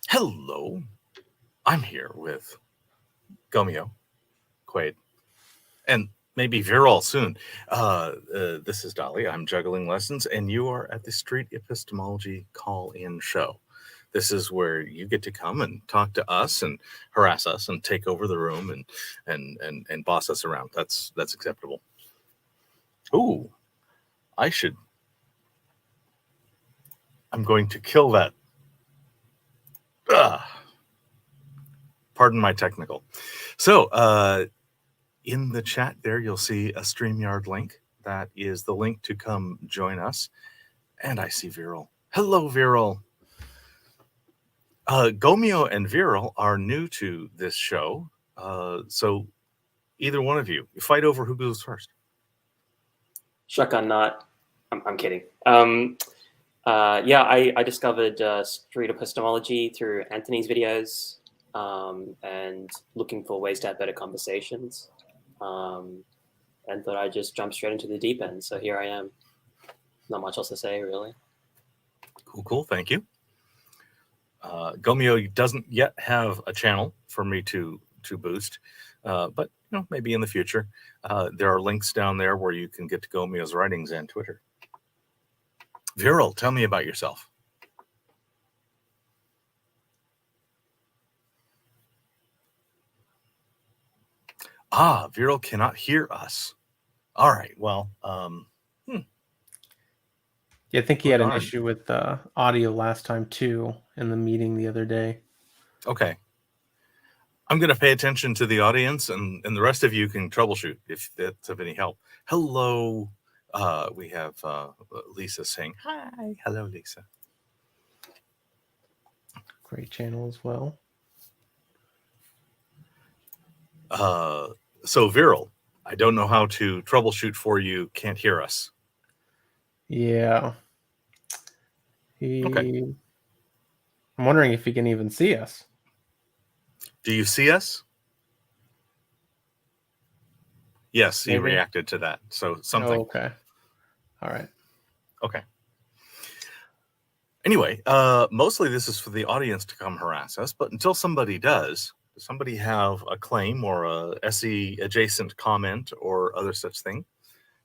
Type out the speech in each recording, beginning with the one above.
Hello, I'm here with Gomeo, Quayd, and maybe Veeral soon. This is Dali. I'm juggling lessons, and you are at the Street Epistemology call-in show. This is where you get to come and talk to us and harass us and take over the room and boss us around. That's acceptable. Ooh, I should. I'm going to kill that. Pardon my technical. So, in the chat there, you'll see a StreamYard link. That is the link to come join us. And I see Veeral. Hello, Veeral. Gomeo and Veeral are new to this show. So either one of you fight over who goes first. Shotgun not. I'm kidding. I discovered street epistemology through Anthony's videos and looking for ways to have better conversations. And thought I'd just jump straight into the deep end. So here I am. Not much else to say, really. Cool. Thank you. Gomeo doesn't yet have a channel for me to boost, but maybe in the future. There are links down there where you can get to Gomeo's writings and Twitter. Veeral, tell me about yourself. Veeral cannot hear us. All right, well, Yeah, I think he had an issue with audio last time too in the meeting the other day. Okay. I'm going to pay attention to the audience, and the rest of you can troubleshoot if that's of any help. Hello. We have Lisa saying, hi. Hello, Lisa. Great channel as well. So, Veeral, I don't know how to troubleshoot for you. Can't hear us. Yeah. Okay. I'm wondering if he can even see us. Do you see us? Yes, he Maybe. reacted to that. So something. Oh, okay. All right. Okay. Anyway, mostly this is for the audience to come harass us, but until somebody does somebody have a claim or a SE adjacent comment or other such thing?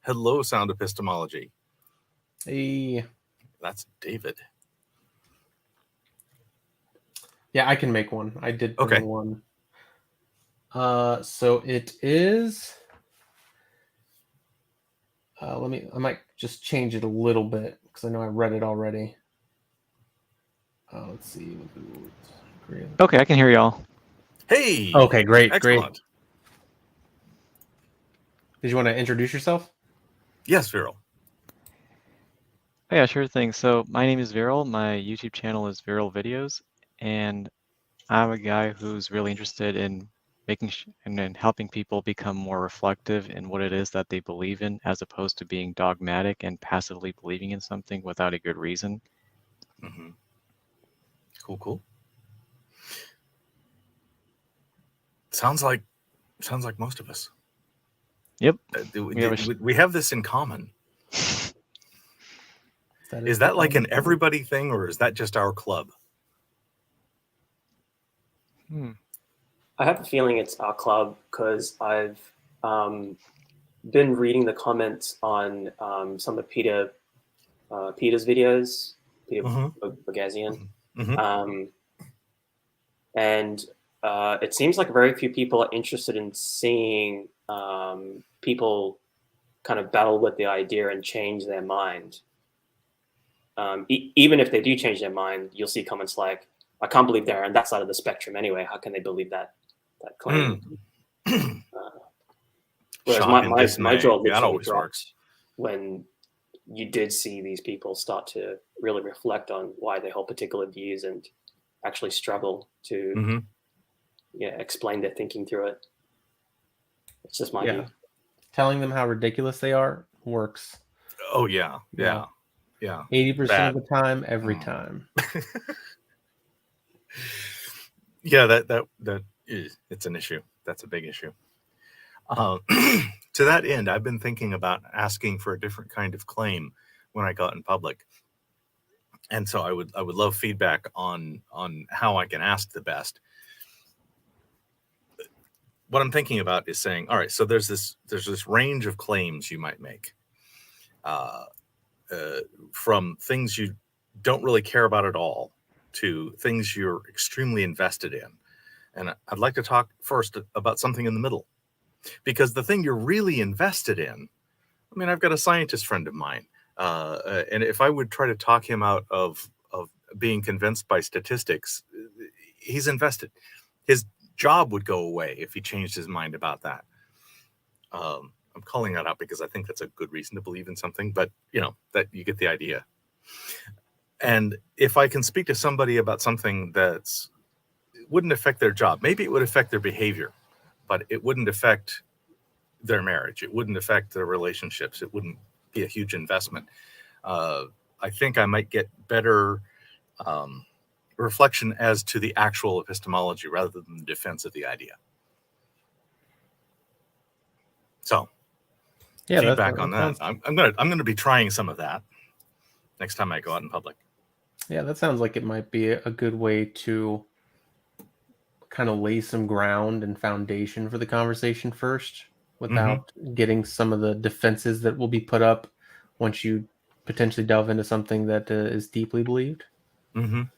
Hello, Sound Epistemology. Hey. That's David. Yeah, I can make one. I did bring Okay. one. So it is. I might just change it a little bit because I know I read it already. Let's see. Okay, I can hear y'all. Hey. Okay, great. Excellent. Great. Did you want to introduce yourself? Yes, Veeral. Oh, yeah, sure thing. So my name is Veeral. My YouTube channel is Veeral Videos, and I'm a guy who's really interested in making and then helping people become more reflective in what it is that they believe in, as opposed to being dogmatic and passively believing in something without a good reason. Mm-hmm. Cool. Sounds like most of us. Yep. We have this in common. Is that like an everybody thing, or is that just our club? I have a feeling it's our club because I've been reading the comments on some of Peter's videos, Peter Bogasian. Mm-hmm. And it seems like very few people are interested in seeing people kind of battle with the idea and change their mind. Even if they do change their mind, you'll see comments like, I can't believe they're on that side of the spectrum anyway. How can they believe that claim? Whereas my jaw literally dropped when you did see these people start to really reflect on why they hold particular views and actually struggle to explain their thinking through it. It's just my view. Telling them how ridiculous they are works. Oh yeah. 80% of the time, every time. Yeah, that is, it's an issue. That's a big issue. To that end, I've been thinking about asking for a different kind of claim when I got in public. And so I would love feedback on how I can ask the best. What I'm thinking about is saying, all right, so there's this range of claims you might make, from things you don't really care about at all to things you're extremely invested in. And I'd like to talk first about something in the middle, because the thing you're really invested in, I mean, I've got a scientist friend of mine, and if I would try to talk him out of being convinced by statistics, he's invested. His job would go away if he changed his mind about that. I'm calling that out because I think that's a good reason to believe in something, but that you get the idea. And if I can speak to somebody about something that's wouldn't affect their job, maybe it would affect their behavior, but it wouldn't affect their marriage, it wouldn't affect their relationships, it wouldn't be a huge investment, I think I might get better reflection as to the actual epistemology rather than the defense of the idea. So yeah, feedback on that. I'm gonna be trying some of that next time I go out in public. Yeah, that sounds like it might be a good way to kind of lay some ground and foundation for the conversation first, without getting some of the defenses that will be put up once you potentially delve into something that is deeply believed. I'm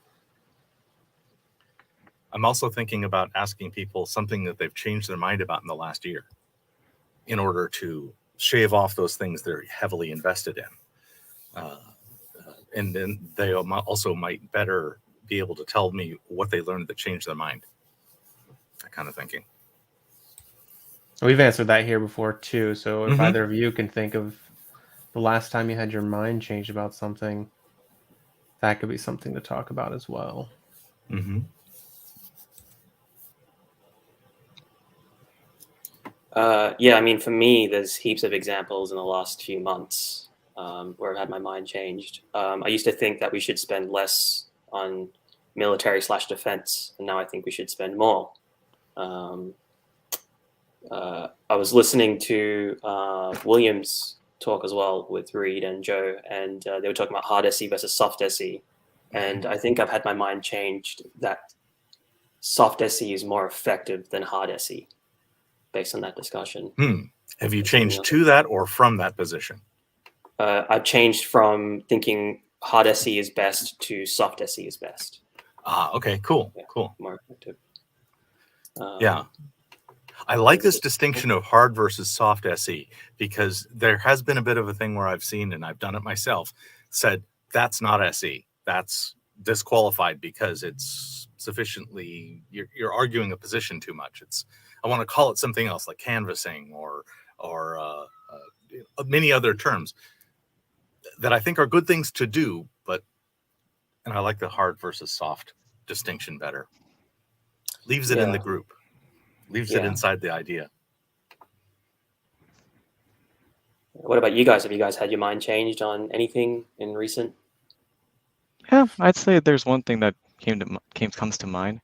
also thinking about asking people something that they've changed their mind about in the last year, in order to shave off those things they're heavily invested in. And then they also might better be able to tell me what they learned that changed their mind. That kind of thinking. We've answered that here before too. So if either of you can think of the last time you had your mind changed about something, that could be something to talk about as well. Yeah, I mean, for me, there's heaps of examples in the last few months where I've had my mind changed. I used to think that we should spend less on military/defense, and now I think we should spend more. I was listening to Williams talk as well with Reed and Joe, and they were talking about hard SE versus soft SE. And I think I've had my mind changed that soft SE is more effective than hard SE based on that discussion. Have you changed to that or from that position? I've changed from thinking hard SE is best to soft SE is best. Okay, cool, Yeah, cool. More effective. Yeah. I like this distinction of hard versus soft SE, because there has been a bit of a thing where I've seen, and I've done it myself, said that's not SE, that's disqualified because it's sufficiently, you're arguing a position too much. I want to call it something else, like canvassing or many other terms that I think are good things to do, and I like the hard versus soft distinction better. Leaves it in the group. Leaves it inside the idea. What about you guys? Have you guys had your mind changed on anything in recent? Yeah, I'd say there's one thing that comes to mind.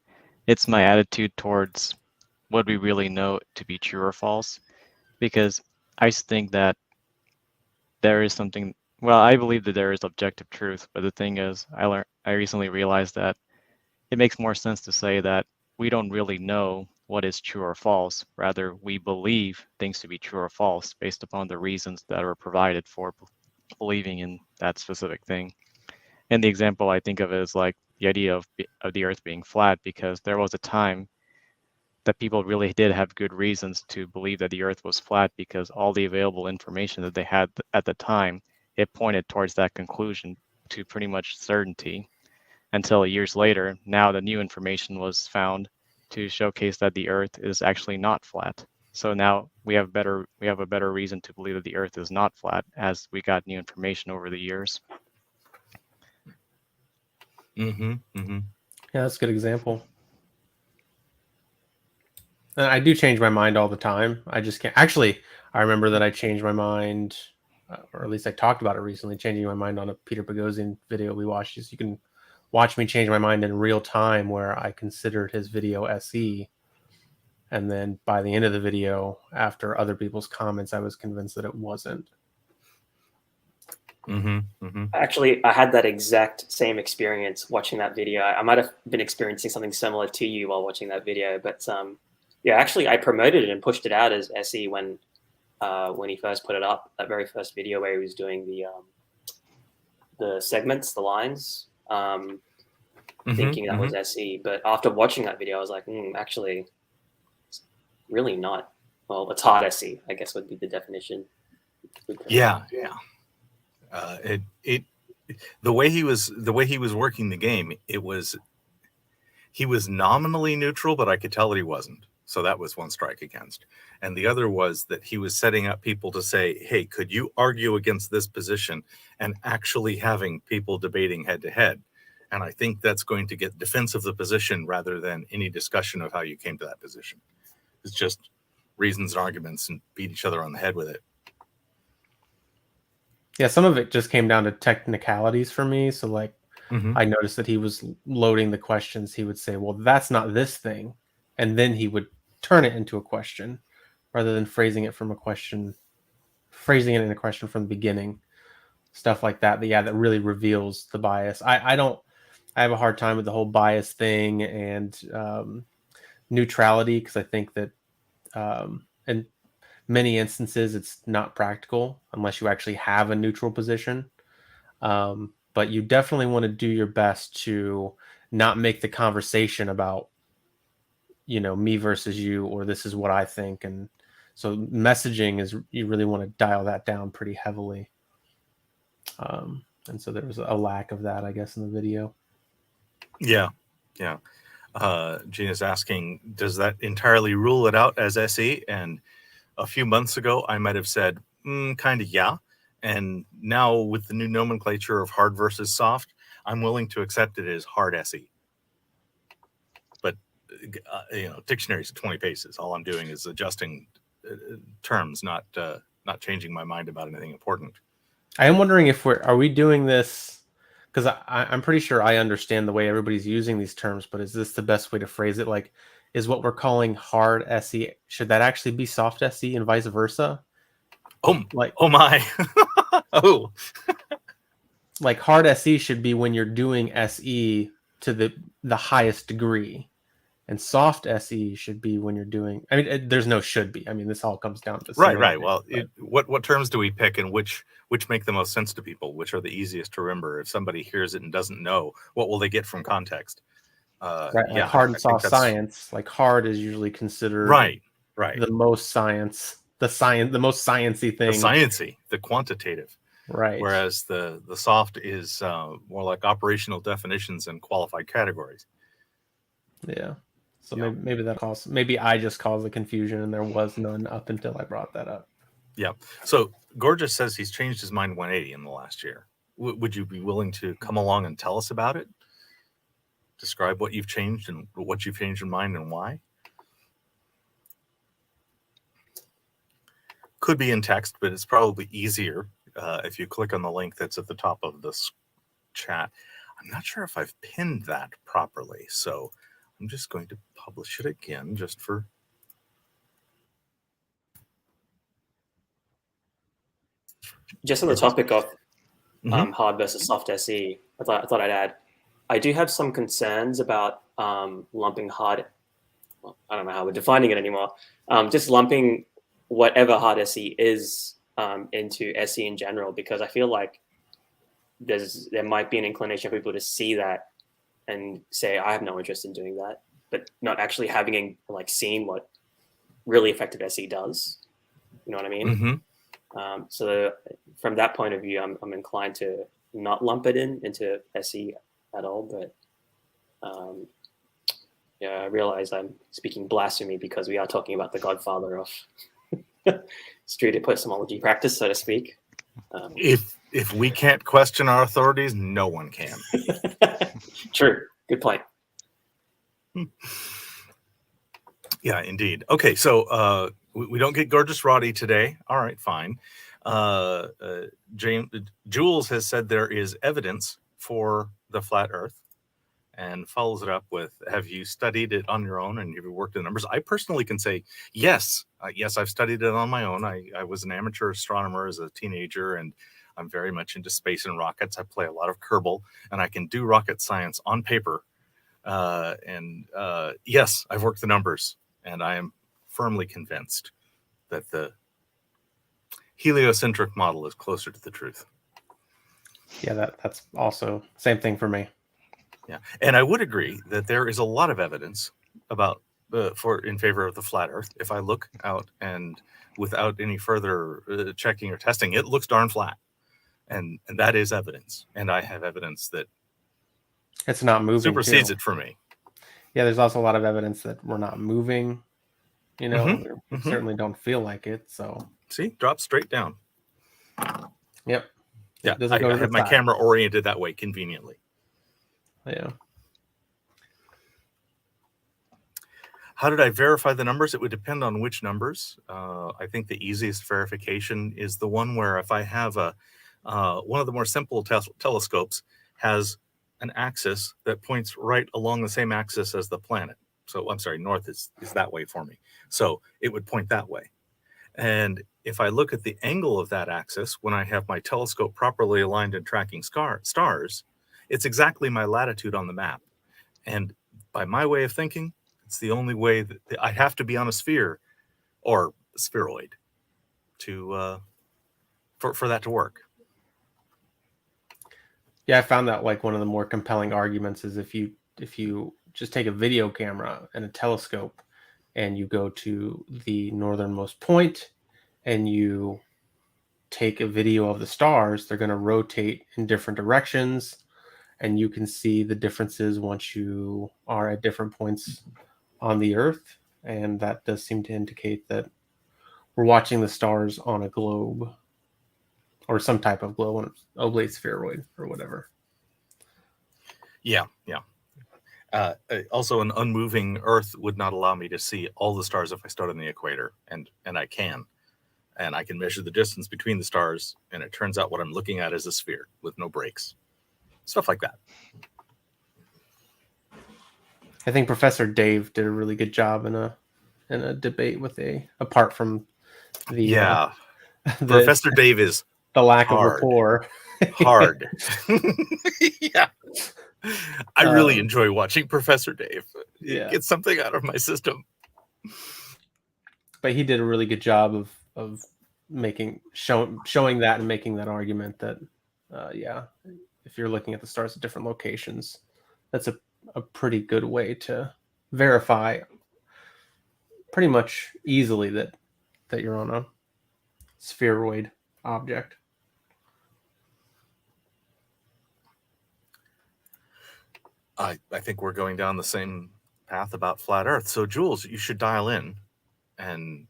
It's my attitude towards what we really know to be true or false, because I think that there is something. Well, I believe that there is objective truth, but the thing is, I recently realized that it makes more sense to say that we don't really know what is true or false. Rather, we believe things to be true or false based upon the reasons that are provided for believing in that specific thing. And the example I think of is like the idea of the Earth being flat, because there was a time that people really did have good reasons to believe that the Earth was flat, because all the available information that they had at the time, it pointed towards that conclusion to pretty much certainty. Until years later, now the new information was found to showcase that the Earth is actually not flat. So now we have a better reason to believe that the Earth is not flat, as we got new information over the years. Yeah, that's a good example. And I do change my mind all the time. I just can't. Actually, I remember that I changed my mind, or at least I talked about it recently, changing my mind on a Peter Boghossian video we watched. You can watch me change my mind in real time, where I considered his video SE. And then by the end of the video, after other people's comments, I was convinced that it wasn't. Actually, I had that exact same experience watching that video. I might have been experiencing something similar to you while watching that video, but yeah, actually, I promoted it and pushed it out as SE when he first put it up. That very first video where he was doing the segments, the lines, thinking that was SE. But after watching that video, I was like, actually, it's really not. Well, it's hard SE, I guess would be the definition. Yeah. The way he was working the game, he was nominally neutral, but I could tell that he wasn't. So that was one strike against. And the other was that he was setting up people to say, hey, could you argue against this position, and actually having people debating head to head. And I think that's going to get defense of the position rather than any discussion of how you came to that position. It's just reasons and arguments and beat each other on the head with it. Yeah, some of it just came down to technicalities for me. So like I noticed that he was loading the questions. He would say, well, that's not this thing. And then he would turn it into a question rather than phrasing it in a question from the beginning. Stuff like that. But yeah, that really reveals the bias. I have a hard time with the whole bias thing and neutrality, because I think that in many instances it's not practical unless you actually have a neutral position. But you definitely want to do your best to not make the conversation about, me versus you, or this is what I think. And so messaging is, you really want to dial that down pretty heavily. And so there was a lack of that, I guess, in the video. Yeah. Gina's asking, does that entirely rule it out as SE? And a few months ago, I might have said, kind of, yeah. And now with the new nomenclature of hard versus soft, I'm willing to accept it as hard SE. But, dictionaries at 20 paces. All I'm doing is adjusting terms, not changing my mind about anything important. I am wondering if are we doing this, because I'm pretty sure I understand the way everybody's using these terms, but is this the best way to phrase it? Like, is what we're calling hard SE, should that actually be soft SE and vice versa? Oh my. Oh. Like hard SE should be when you're doing SE to the highest degree. And soft SE should be when you're doing, there's no should be. This all comes down to right. Well, what terms do we pick, and which make the most sense to people? Which are the easiest to remember? If somebody hears it and doesn't know, what will they get from context? Right. Like hard and soft science. Like hard is usually considered right. the most science, the most sciencey thing. The sciencey, the quantitative. Right. Whereas the soft is more like operational definitions and qualified categories. Yeah. So maybe I just caused the confusion, and there was none up until I brought that up. Yeah. So Gorgeous says he's changed his mind 180 in the last year. Would you be willing to come along and tell us about it? Describe what you've changed and what you've changed in mind and why? Could be in text, but it's probably easier if you click on the link that's at the top of this chat. I'm not sure if I've pinned that properly, so I'm just going to publish it again just for... Just on the topic of hard versus soft SE, I thought I'd add, I do have some concerns about lumping hard. Well, I don't know how we're defining it anymore. Just lumping whatever hard SE is into SE in general, because I feel like there might be an inclination for people to see that and say, I have no interest in doing that, but not actually having seen what really effective SE does. You know what I mean? So from that point of view, I'm inclined to not lump it into SE at all. But I realize I'm speaking blasphemy because we are talking about the godfather of street epistemology practice, so to speak. If we can't question our authorities, no one can. True. Good point. Yeah, indeed. Okay, so we don't get Gorgeous Roddy today. All right, fine. Jules has said there is evidence for the flat Earth, and follows it up with, have you studied it on your own and have you worked the numbers? I personally can say, yes. Yes, I've studied it on my own. I was an amateur astronomer as a teenager, and I'm very much into space and rockets. I play a lot of Kerbal, and I can do rocket science on paper. Yes, I've worked the numbers, and I am firmly convinced that the heliocentric model is closer to the truth. Yeah, that's also same thing for me. Yeah, and I would agree that there is a lot of evidence about in favor of the flat Earth. If I look out and without any further checking or testing, it looks darn flat, and that is evidence. And I have evidence that it's not moving. Supersedes it for me. Yeah, there's also a lot of evidence that we're not moving. You know, we certainly don't feel like it. So see, drop straight down. Yep. Yeah, I have my camera oriented that way conveniently. Yeah. How did I verify the numbers? It would depend on which numbers. I think the easiest verification is the one where if I have one of the more simple telescopes has an axis that points right along the same axis as the planet. So I'm sorry, north is that way for me. So it would point that way. And if I look at the angle of that axis, when I have my telescope properly aligned and tracking stars, it's exactly my latitude on the map. And by my way of thinking, it's the only way that I have to be on a sphere or spheroid to for that to work. Yeah, I found that like one of the more compelling arguments is if you just take a video camera and a telescope and you go to the northernmost point and you take a video of the stars, they're going to rotate in different directions, and you can see the differences once you are at different points on the Earth. And that does seem to indicate that we're watching the stars on a globe or some type of globe, an oblate spheroid or whatever. Yeah. Also, an unmoving Earth would not allow me to see all the stars if I start on the equator, and I can measure the distance between the stars, and it turns out what I'm looking at is a sphere with no breaks, stuff like that. I think Professor Dave did a really good job in a debate with apart from the Professor Dave is the lack hard. of rapport. Hard. Yeah. I really enjoy watching Professor Dave. Yeah. Get something out of my system. But he did a really good job of showing that and making that argument that if you're looking at the stars at different locations, that's a pretty good way to verify pretty much easily that you're on a spheroid object. I think we're going down the same path about flat Earth. So Jules, you should dial in and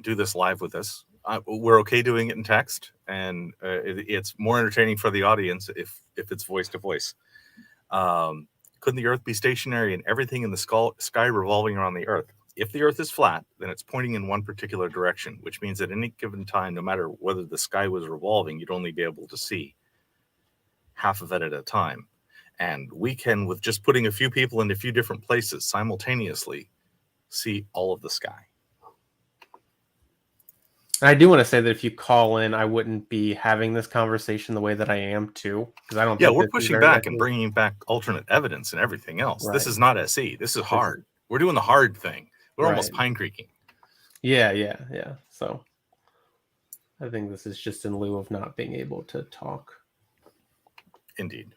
do this live with us. We're okay doing it in text, and it's more entertaining for the audience if it's voice to voice. Couldn't the Earth be stationary and everything in the sky revolving around the Earth? If the Earth is flat, then it's pointing in one particular direction, which means at any given time, no matter whether the sky was revolving, you'd only be able to see half of it at a time. And we can, with just putting a few people in a few different places simultaneously, see all of the sky. And I do want to say that if you call in, I wouldn't be having this conversation the way that I am too, because I don't. Yeah, we're pushing back and bringing back alternate evidence and everything else. Right. This is not SE. This is hard. We're doing the hard thing. We're almost Pine Creeking. Yeah. So I think this is just in lieu of not being able to talk. Indeed.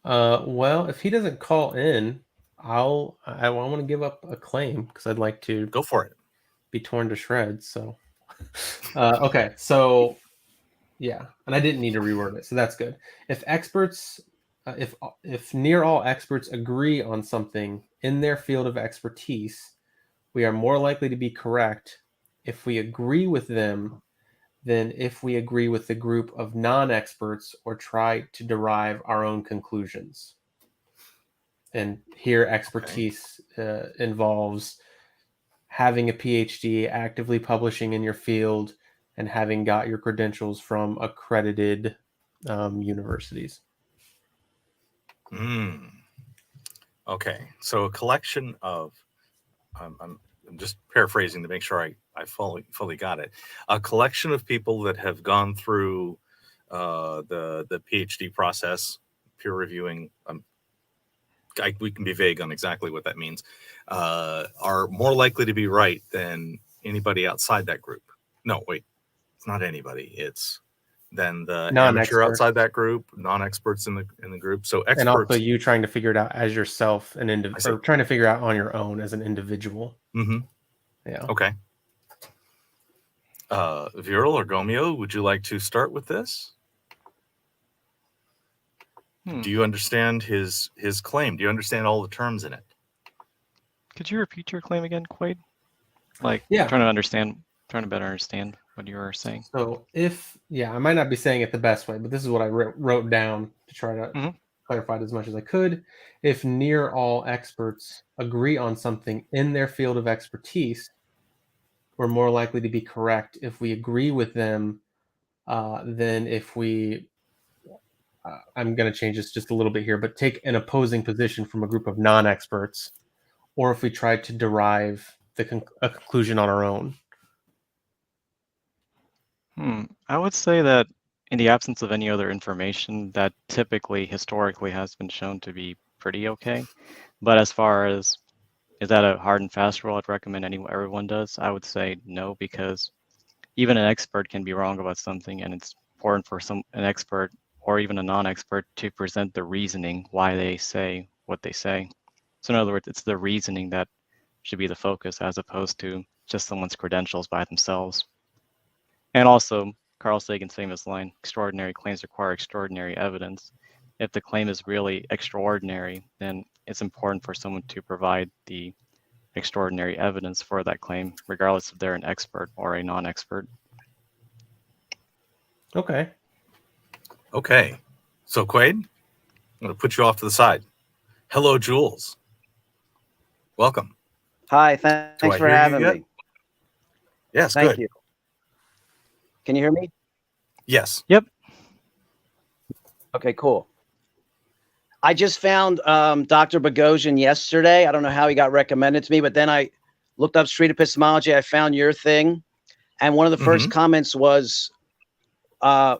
Well, if he doesn't call in, I want to give up a claim because I'd like to go for it. Be torn to shreds. So, okay. So, yeah, and I didn't need to reword it, so that's good. If experts, if near all experts agree on something in their field of expertise, we are more likely to be correct if we agree with them than if we agree with the group of non-experts or try to derive our own conclusions. And here expertise involves having a PhD, actively publishing in your field, and having got your credentials from accredited universities. Okay, so a collection of, I'm just paraphrasing to make sure I fully got it. A collection of people that have gone through the PhD process, peer reviewing. We can be vague on exactly what that means. Are more likely to be right than anybody outside that group. No, wait, it's not anybody. It's then the amateur outside that group, non-experts in the group. So experts, and also you trying to figure it out as yourself, or trying to figure out on your own as an individual. Mm-hmm. Yeah. Okay. Veeral or Gomeo, would you like to start with this? Do you understand his claim? Do you understand all the terms in it? Could you repeat your claim again, Quayd? Like, yeah, trying to better understand what you were saying. So I might not be saying it the best way, but this is what I wrote down to try to clarify it as much as I could. If near all experts agree on something in their field of expertise, we're more likely to be correct if we agree with them than if we, I'm going to change this just a little bit here, but take an opposing position from a group of non-experts, or if we try to derive a conclusion on our own. I would say that in the absence of any other information, that typically, historically, has been shown to be pretty okay. But as far as, is that a hard and fast rule I'd recommend everyone does? I would say no, because even an expert can be wrong about something, and it's important for an expert or even a non-expert to present the reasoning why they say what they say. So in other words, it's the reasoning that should be the focus as opposed to just someone's credentials by themselves. And also, Carl Sagan's famous line, extraordinary claims require extraordinary evidence. If the claim is really extraordinary, then it's important for someone to provide the extraordinary evidence for that claim, regardless if they're an expert or a non-expert. Okay. So, Quayd, I'm going to put you off to the side. Hello, Jules. Welcome. Hi, thanks for having me. Yes, Thank you. Can you hear me? Yes. Yep. Okay, cool. I just found Dr. Boghossian yesterday. I don't know how he got recommended to me, but then I looked up street epistemology. I found your thing. And one of the first comments was, and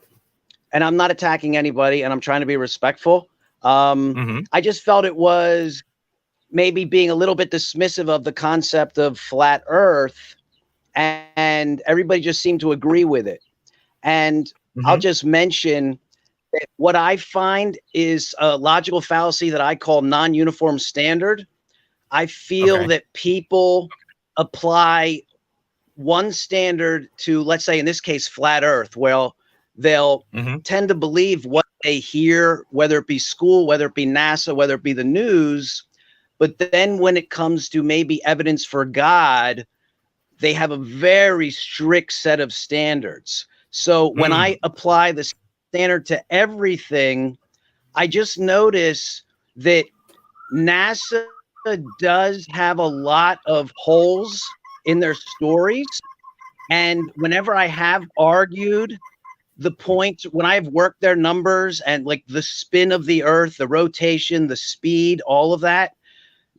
I'm not attacking anybody, and I'm trying to be respectful. I just felt it was maybe being a little bit dismissive of the concept of flat Earth, and everybody just seemed to agree with it. And I'll just mention that what I find is a logical fallacy that I call non-uniform standard. I feel that people apply one standard to, let's say in this case, flat Earth. Well, they'll tend to believe what they hear, whether it be school, whether it be NASA, whether it be the news. But then when it comes to maybe evidence for God, they have a very strict set of standards. So when I apply the standard to everything, I just notice that NASA does have a lot of holes in their stories. And whenever I have argued the point, when I've worked their numbers and like the spin of the Earth, the rotation, the speed, all of that,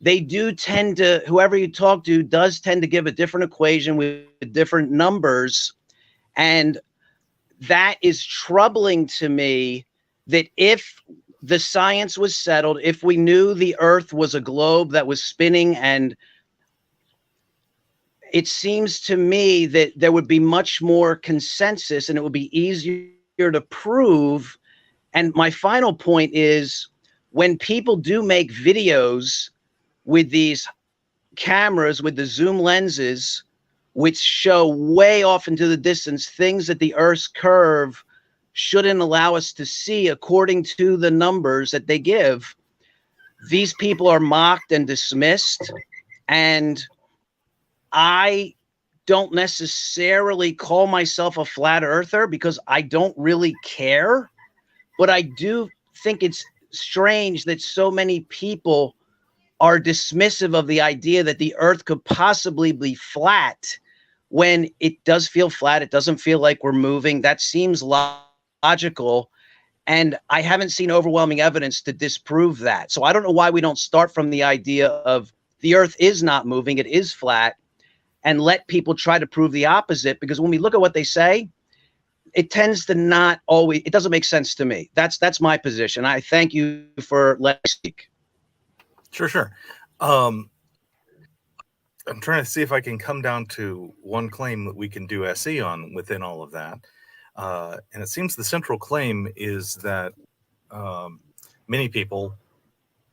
they do tend to, whoever you talk to does tend to give a different equation with different numbers. And that is troubling to me, that if the science was settled, if we knew the Earth was a globe that was spinning, and it seems to me that there would be much more consensus and it would be easier to prove. And my final point is, when people do make videos with these cameras, with the zoom lenses, which show way off into the distance things that the Earth's curve shouldn't allow us to see according to the numbers that they give, these people are mocked and dismissed. And I don't necessarily call myself a flat earther because I don't really care, but I do think it's strange that so many people are dismissive of the idea that the Earth could possibly be flat when it does feel flat. It doesn't feel like we're moving. That seems logical. And I haven't seen overwhelming evidence to disprove that. So I don't know why we don't start from the idea of the Earth is not moving. It is flat. and let people try to prove the opposite, because when we look at what they say, it tends to not always, it doesn't make sense to me. That's my position. I thank you for letting me speak. Sure. I'm trying to see if I can come down to one claim that we can do SE on within all of that. And it seems the central claim is that many people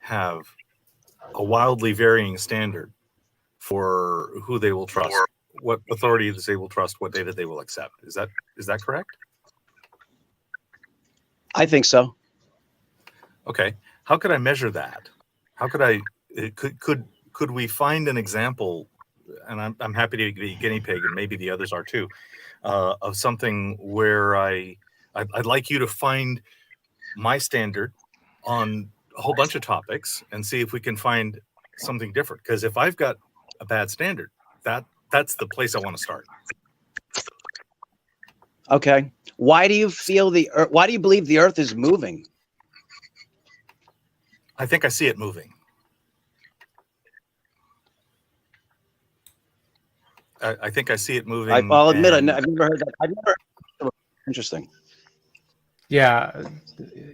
have a wildly varying standard for who they will trust, what authorities they will trust, what data they will accept. Is that correct? I think so. Okay. How could I measure that? How could I, could we find an example, and I'm happy to be a guinea pig, and maybe the others are too, of something where I'd like you to find my standard on a whole bunch of topics and see if we can find something different. Because if I've got a bad standard, that's the place I want to start. Okay. Why do you why do you believe the Earth is moving? I think I see it moving. I think I see it moving. I'll admit, I've never heard that. I've never heard. Interesting. Yeah,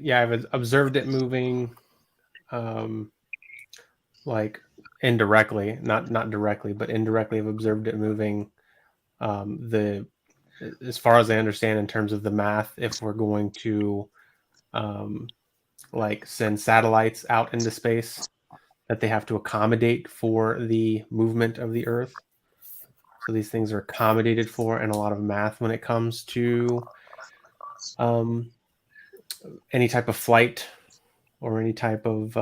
I've observed it moving, like indirectly, not directly, but indirectly. I've observed it moving. As far as I understand, in terms of the math, if we're going to like send satellites out into space, that they have to accommodate for the movement of the Earth. So these things are accommodated for in a lot of math when it comes to any type of flight or any type of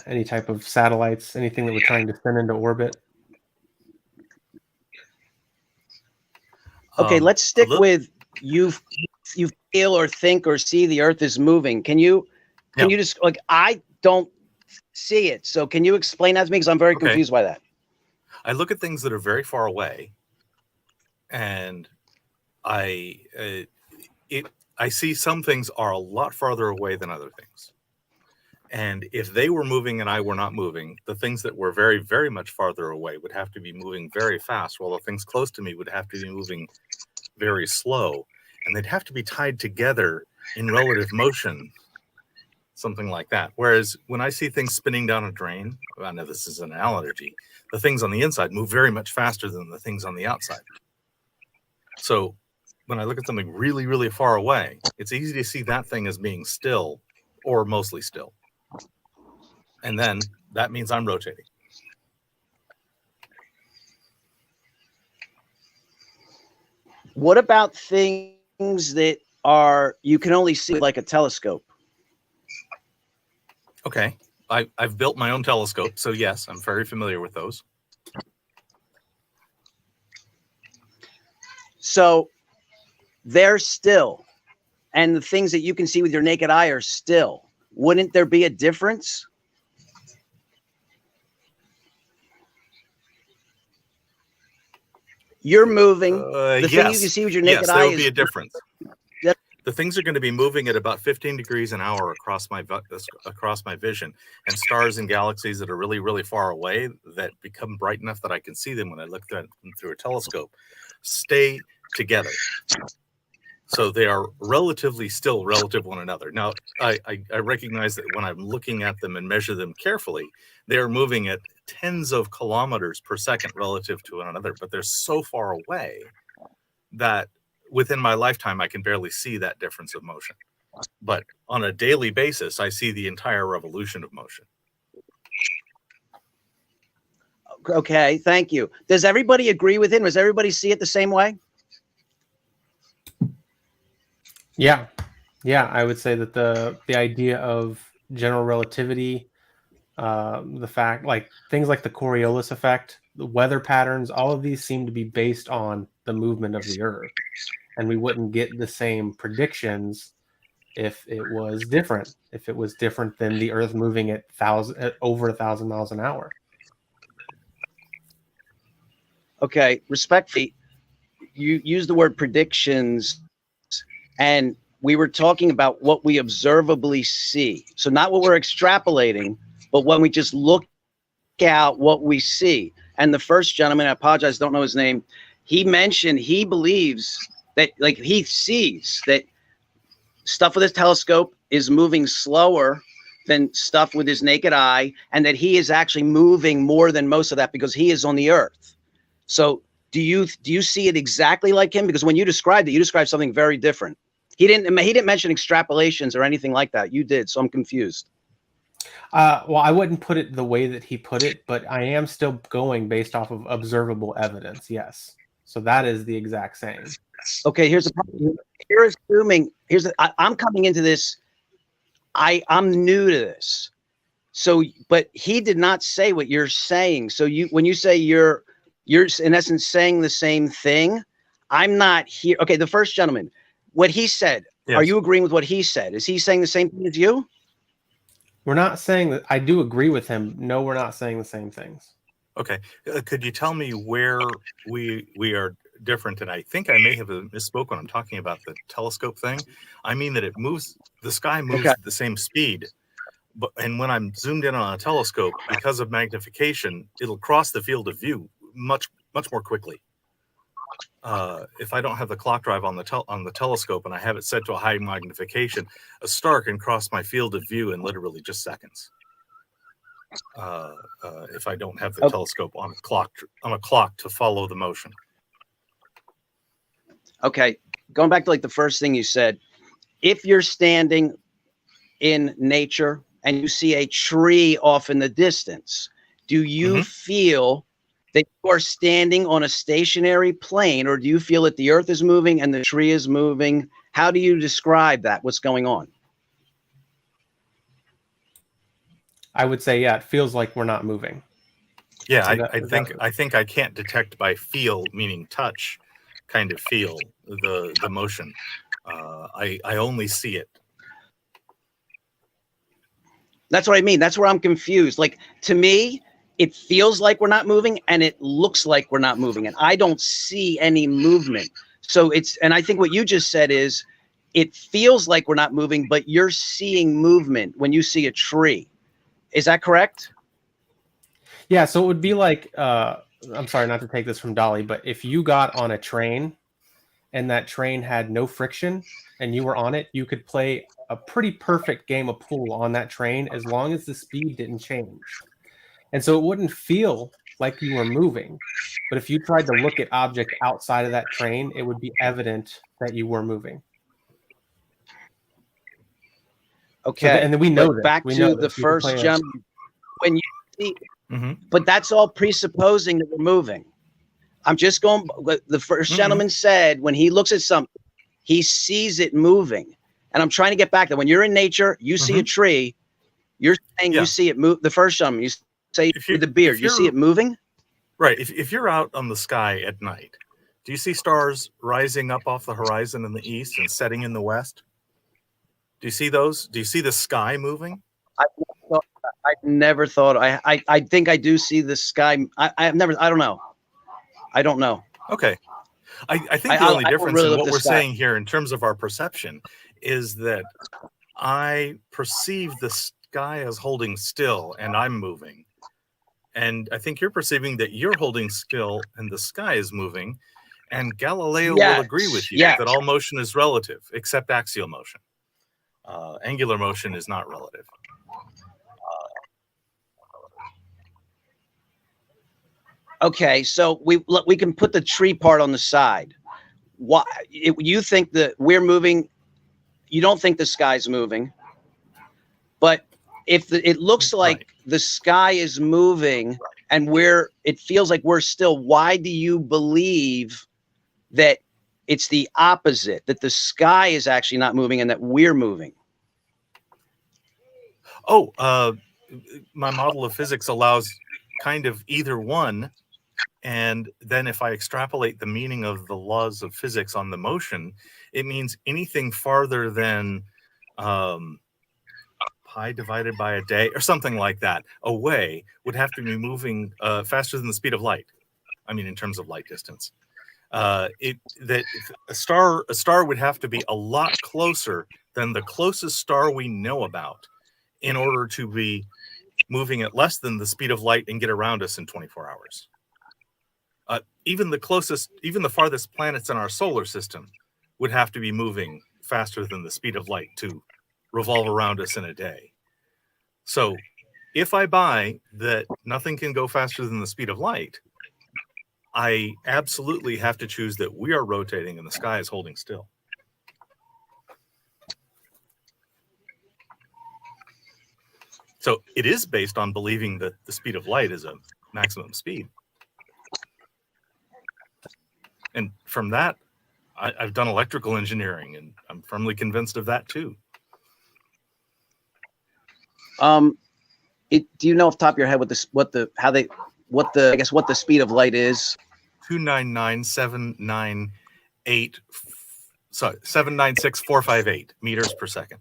any type of satellites, anything that we're trying to send into orbit. Okay, let's stick with you feel or think or see the Earth is moving. Can you just, like, I don't see it. So can you explain that to me? Because I'm very confused by that. I look at things that are very far away, and I see some things are a lot farther away than other things. And if they were moving and I were not moving, the things that were very, very much farther away would have to be moving very fast, while the things close to me would have to be moving very slow. And they'd have to be tied together in relative motion, something like that. Whereas when I see things spinning down a drain, I know this is an analogy, the things on the inside move very much faster than the things on the outside. So when I look at something really, really far away, it's easy to see that thing as being still or mostly still. And then that means I'm rotating. What about things that are you can only see like a telescope? Okay. I've built my own telescope, so yes, I'm very familiar with those. So they're still, and the things that you can see with your naked eye are still. Wouldn't there be a difference? You're moving. The thing you can see with your naked eye there will be a difference. The things are going to be moving at about 15 degrees an hour across my vision, and stars and galaxies that are really, really far away that become bright enough that I can see them when I look at them through a telescope stay together. So they are relatively still relative to one another. Now, I recognize that when I'm looking at them and measure them carefully, they are moving at tens of kilometers per second relative to one another, but they're so far away that within my lifetime, I can barely see that difference of motion. But on a daily basis, I see the entire revolution of motion. Okay, thank you. Does everybody agree with him? Does everybody see it the same way? Yeah, I would say that the idea of general relativity, the fact, like things like the Coriolis effect, the weather patterns, all of these seem to be based on the movement of the Earth, and we wouldn't get the same predictions if it was different. If it was different than the Earth moving at over 1,000 miles an hour. Okay, respectfully, you use the word predictions, and we were talking about what we observably see. So not what we're extrapolating, but when we just look out what we see. And the first gentleman, I apologize, don't know his name, he mentioned he believes that, like, he sees that stuff with his telescope is moving slower than stuff with his naked eye, and that he is actually moving more than most of that because he is on the Earth. So do you see it exactly like him? Because when you described it, you described something very different. He didn't mention extrapolations or anything like that. You did, so I'm confused. Well, I wouldn't put it the way that he put it, but I am still going based off of observable evidence. Yes. So that is the exact same. Okay, here's the problem. I'm coming into this. I'm new to this. So, but he did not say what you're saying. So when you say you're in essence saying the same thing, I'm not here. Okay, the first gentleman, what he said, yes. Are you agreeing with what he said? Is he saying the same thing as you? We're not saying that. I do agree with him. No, we're not saying the same things. Okay. Could you tell me where we are different? And I think I may have misspoke when I'm talking about the telescope thing. I mean that it moves, the sky moves at the same speed. And when I'm zoomed in on a telescope, because of magnification, it'll cross the field of view much more quickly. If I don't have the clock drive on the telescope and I have it set to a high magnification, a star can cross my field of view in literally just seconds. If I don't have the telescope on a clock to follow the motion. Okay, going back to like the first thing you said, if you're standing in nature and you see a tree off in the distance, do you feel that you are standing on a stationary plane, or do you feel that the earth is moving and the tree is moving? How do you describe that? What's going on? I would say, yeah, it feels like we're not moving. Yeah, so I think I can't detect by feel, meaning touch, kind of feel the motion. I only see it. That's what I mean. That's where I'm confused. Like, to me, it feels like we're not moving and it looks like we're not moving, and I don't see any movement. So and I think what you just said is it feels like we're not moving, but you're seeing movement when you see a tree. Is that correct? Yeah. So it would be like, I'm sorry not to take this from Dali, but if you got on a train and that train had no friction and you were on it, you could play a pretty perfect game of pool on that train as long as the speed didn't change. And so it wouldn't feel like you were moving. But if you tried to look at object outside of that train, it would be evident that you were moving. Okay. So and then we know that. Back to the first jump. When you see, but that's all presupposing that we're moving. I'm just going, the first gentleman said when he looks at something, he sees it moving. And I'm trying to get back to when you're in nature, you see a tree, you're saying you see it move. The first gentleman, you say with the beard, you see it moving? Right. If you're out on the sky at night, do you see stars rising up off the horizon in the east and setting in the west? Do you see those? Do you see the sky moving? I never thought. I think I do see the sky. I don't know. I don't know. Okay. I think the only difference in what we're saying here in terms of our perception is that I perceive the sky as holding still and I'm moving. And I think you're perceiving that you're holding still and the sky is moving. And Galileo will agree with you that all motion is relative, except axial motion. Angular motion is not relative. Okay, so we can put the tree part on the side. Why you think that we're moving? You don't think the sky's moving, but if it looks like the sky is moving and it feels like we're still, why do you believe that it's the opposite, that the sky is actually not moving and that we're moving? My model of physics allows kind of either one. And then if I extrapolate the meaning of the laws of physics on the motion, it means anything farther than pi divided by a day or something like that away would have to be moving faster than the speed of light. I mean, in terms of light distance, a star would have to be a lot closer than the closest star we know about in order to be moving at less than the speed of light and get around us in 24 hours. Even the farthest planets in our solar system would have to be moving faster than the speed of light to revolve around us in a day. So if I buy that nothing can go faster than the speed of light, I absolutely have to choose that we are rotating and the sky is holding still. So it is based on believing that the speed of light is a maximum speed. And from that, I've done electrical engineering, and I'm firmly convinced of that too. Do you know off the top of your head what the speed of light is? 796,458 meters per second.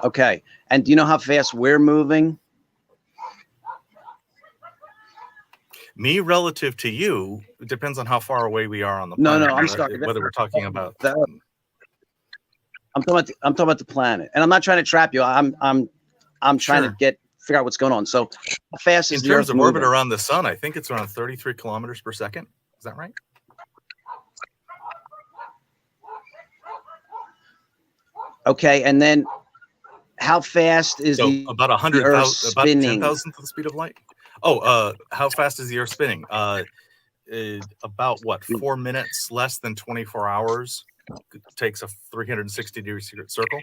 Okay. And do you know how fast we're moving? Me relative to you, it depends on how far away we are on the planet. No, I'm sorry. Whether we're talking about I'm talking about the planet. And I'm not trying to trap you. I'm trying to figure out what's going on. So how fast is in terms of orbit around the sun? I think it's around 33 kilometers per second. Is that right? Okay, and then how fast is about 100,000, about 10,000th of the speed of light? How fast is the Earth spinning? About 4 minutes, less than 24 hours. It takes a 360-degree circle.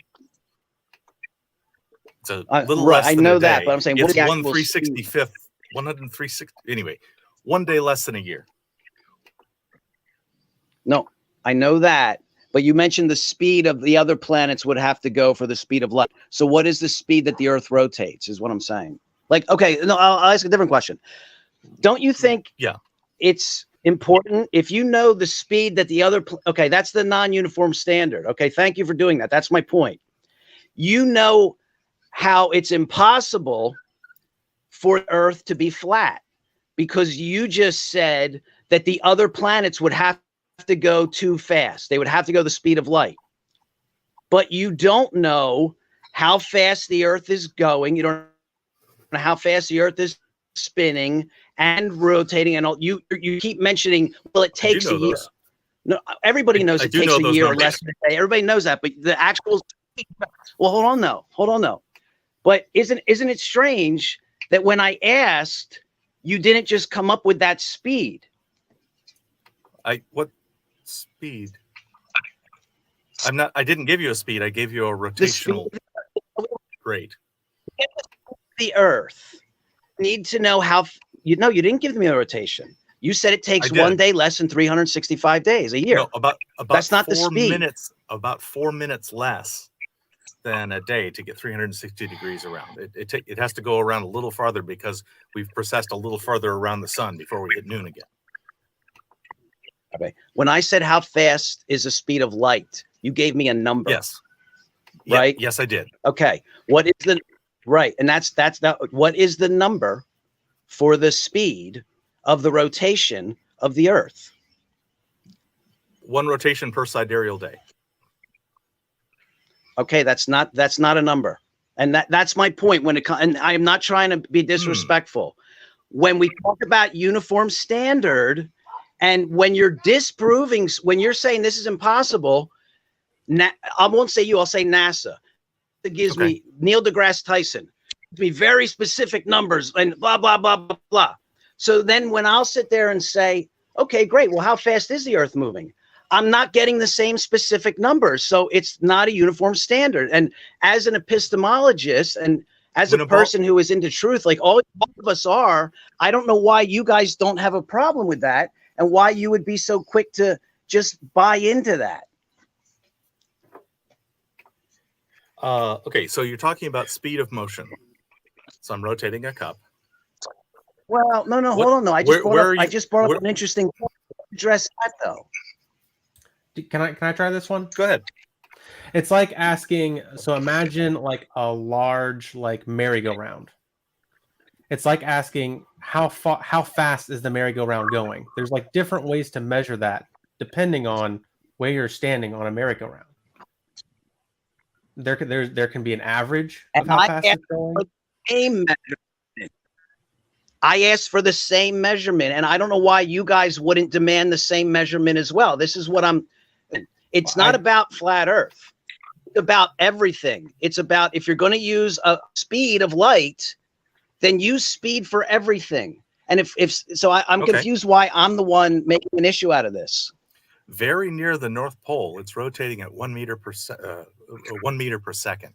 It's a little less than I know a day. that, but I'm saying it's 1/365th, 10360. Anyway, 1 day less than a year. No, I know that. But you mentioned the speed of the other planets would have to go for the speed of light. So what is the speed that the Earth rotates is what I'm saying. Like, okay, no, I'll ask a different question. Don't you think it's important if you know the speed that the other, okay, that's the non-uniform standard. Okay, thank you for doing that. That's my point. You know how it's impossible for Earth to be flat because you just said that the other planets would have to go too fast. They would have to go the speed of light. But you don't know how fast the Earth is going. You don't know how fast the Earth is spinning and rotating. And all you keep mentioning, well, it takes a year. No, everybody knows it takes a year or less than a day. Everybody knows that. But the actual, well, hold on though. But isn't it strange that when I asked, you didn't just come up with that speed? What speed? I didn't give you a speed. I gave you a rotational rate. The Earth need to know how. You didn't give me a rotation. You said it takes 1 day less than 365 days a year. No, about that's not the speed. About 4 minutes less than a day to get 360 degrees around. It has to go around a little farther because we've processed a little farther around the sun before we hit noon again. Okay. When I said how fast is the speed of light, you gave me a number. Yes. Right? Yes, I did. Okay. What is the right? And that's not what is the number for the speed of the rotation of the Earth? 1 rotation per sidereal day. Okay, that's not a number. And that's my point when it comes, and I am not trying to be disrespectful. When we talk about uniform standard, and when you're disproving, when you're saying this is impossible, I won't say you, I'll say NASA. It gives me Neil deGrasse Tyson. Gives me very specific numbers and blah, blah, blah, blah, blah. So then when I'll sit there and say, okay, great. Well, how fast is the Earth moving? I'm not getting the same specific numbers. So it's not a uniform standard. And as an epistemologist and as a person who is into truth, like all of us are, I don't know why you guys don't have a problem with that and why you would be so quick to just buy into that. Okay, so you're talking about speed of motion. So I'm rotating a cup. Well, no, hold on. No, I just brought up an interesting point. Address that though. Can I try this one? Go ahead. It's like asking, so imagine like a large like merry-go-round. It's like asking how fast is the merry-go-round going? There's like different ways to measure that depending on where you're standing on a merry-go-round. there can be an average of And how I fast asked it's going? for the same measurement. I asked for the same measurement, and I don't know why you guys wouldn't demand the same measurement as well. This is what it's not about flat Earth. It's about everything. It's about, if you're going to use a speed of light, then use speed for everything. And I'm confused why I'm the one making an issue out of this. Very near the North Pole, it's rotating at 1 meter per 1 meter per second.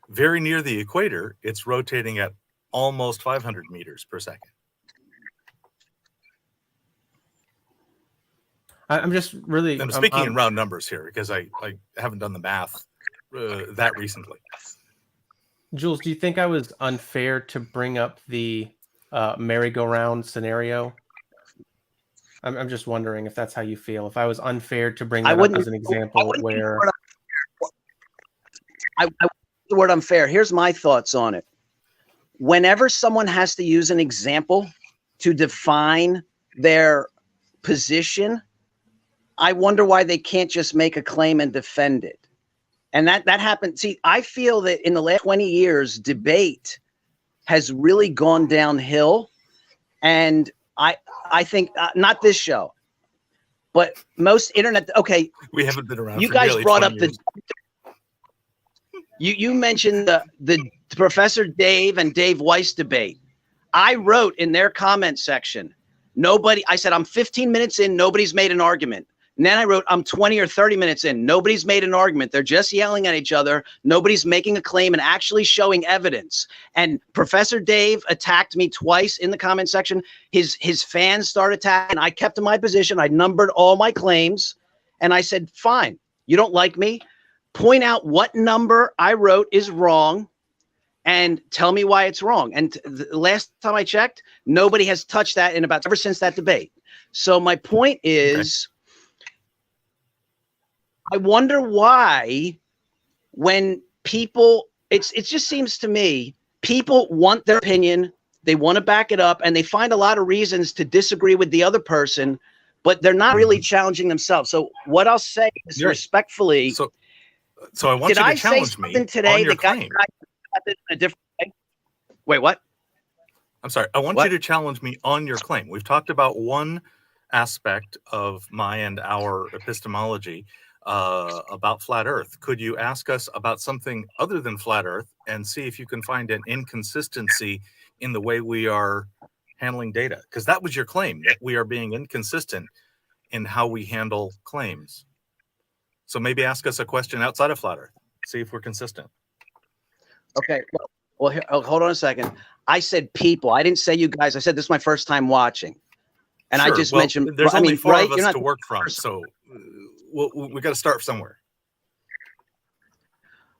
Very near the equator, it's rotating at almost 500 meters per second. I'm just really... I'm speaking in round numbers here because I haven't done the math that recently. Jules, do you think I was unfair to bring up the merry-go-round scenario? I'm just wondering if that's how you feel. If I was unfair to bring that up as an example where... The word unfair. Here's my thoughts on it. Whenever someone has to use an example to define their position, I wonder why they can't just make a claim and defend it. And that happened. See, I feel that in the last 20 years, debate has really gone downhill. And I think not this show, but most internet. Okay, we haven't been around. You guys brought up years. You mentioned the Professor Dave and Dave Weiss debate. I wrote in their comment section, I said, I'm 15 minutes in, nobody's made an argument. And then I wrote, I'm 20 or 30 minutes in, nobody's made an argument. They're just yelling at each other. Nobody's making a claim and actually showing evidence. And Professor Dave attacked me twice in the comment section. His fans started attacking. I kept to my position. I numbered all my claims. And I said, fine, you don't like me? Point out what number I wrote is wrong and tell me why it's wrong. And the last time I checked, nobody has touched that ever since that debate. So my point is, I wonder why when people, it just seems to me, people want their opinion, they want to back it up, and they find a lot of reasons to disagree with the other person, but they're not really challenging themselves. So what I'll say is respectfully, so I want you to challenge me on your claim. A different way? Wait, what? I'm sorry. I want you to challenge me on your claim. We've talked about one aspect of my and our epistemology about flat Earth. Could you ask us about something other than flat Earth and see if you can find an inconsistency in the way we are handling data? Because that was your claim, that we are being inconsistent in how we handle claims. So maybe ask us a question outside of flat Earth. See if we're consistent. Okay. Well, hold on a second. I said people. I didn't say you guys. I said this is my first time watching. And I just mentioned... There's only four of us to work from, so we got to start somewhere.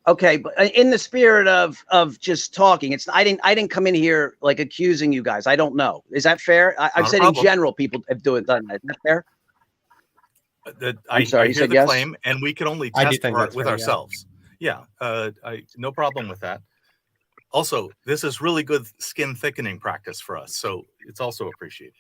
Okay, but in the spirit of just talking, I didn't come in here like accusing you guys. I don't know. Is that fair? I've said in general people have done that. Is that fair? I'm sorry, you said yes? Claim, and we can only test with ourselves. Yeah, no problem with that. Also, this is really good skin thickening practice for us, so it's also appreciated.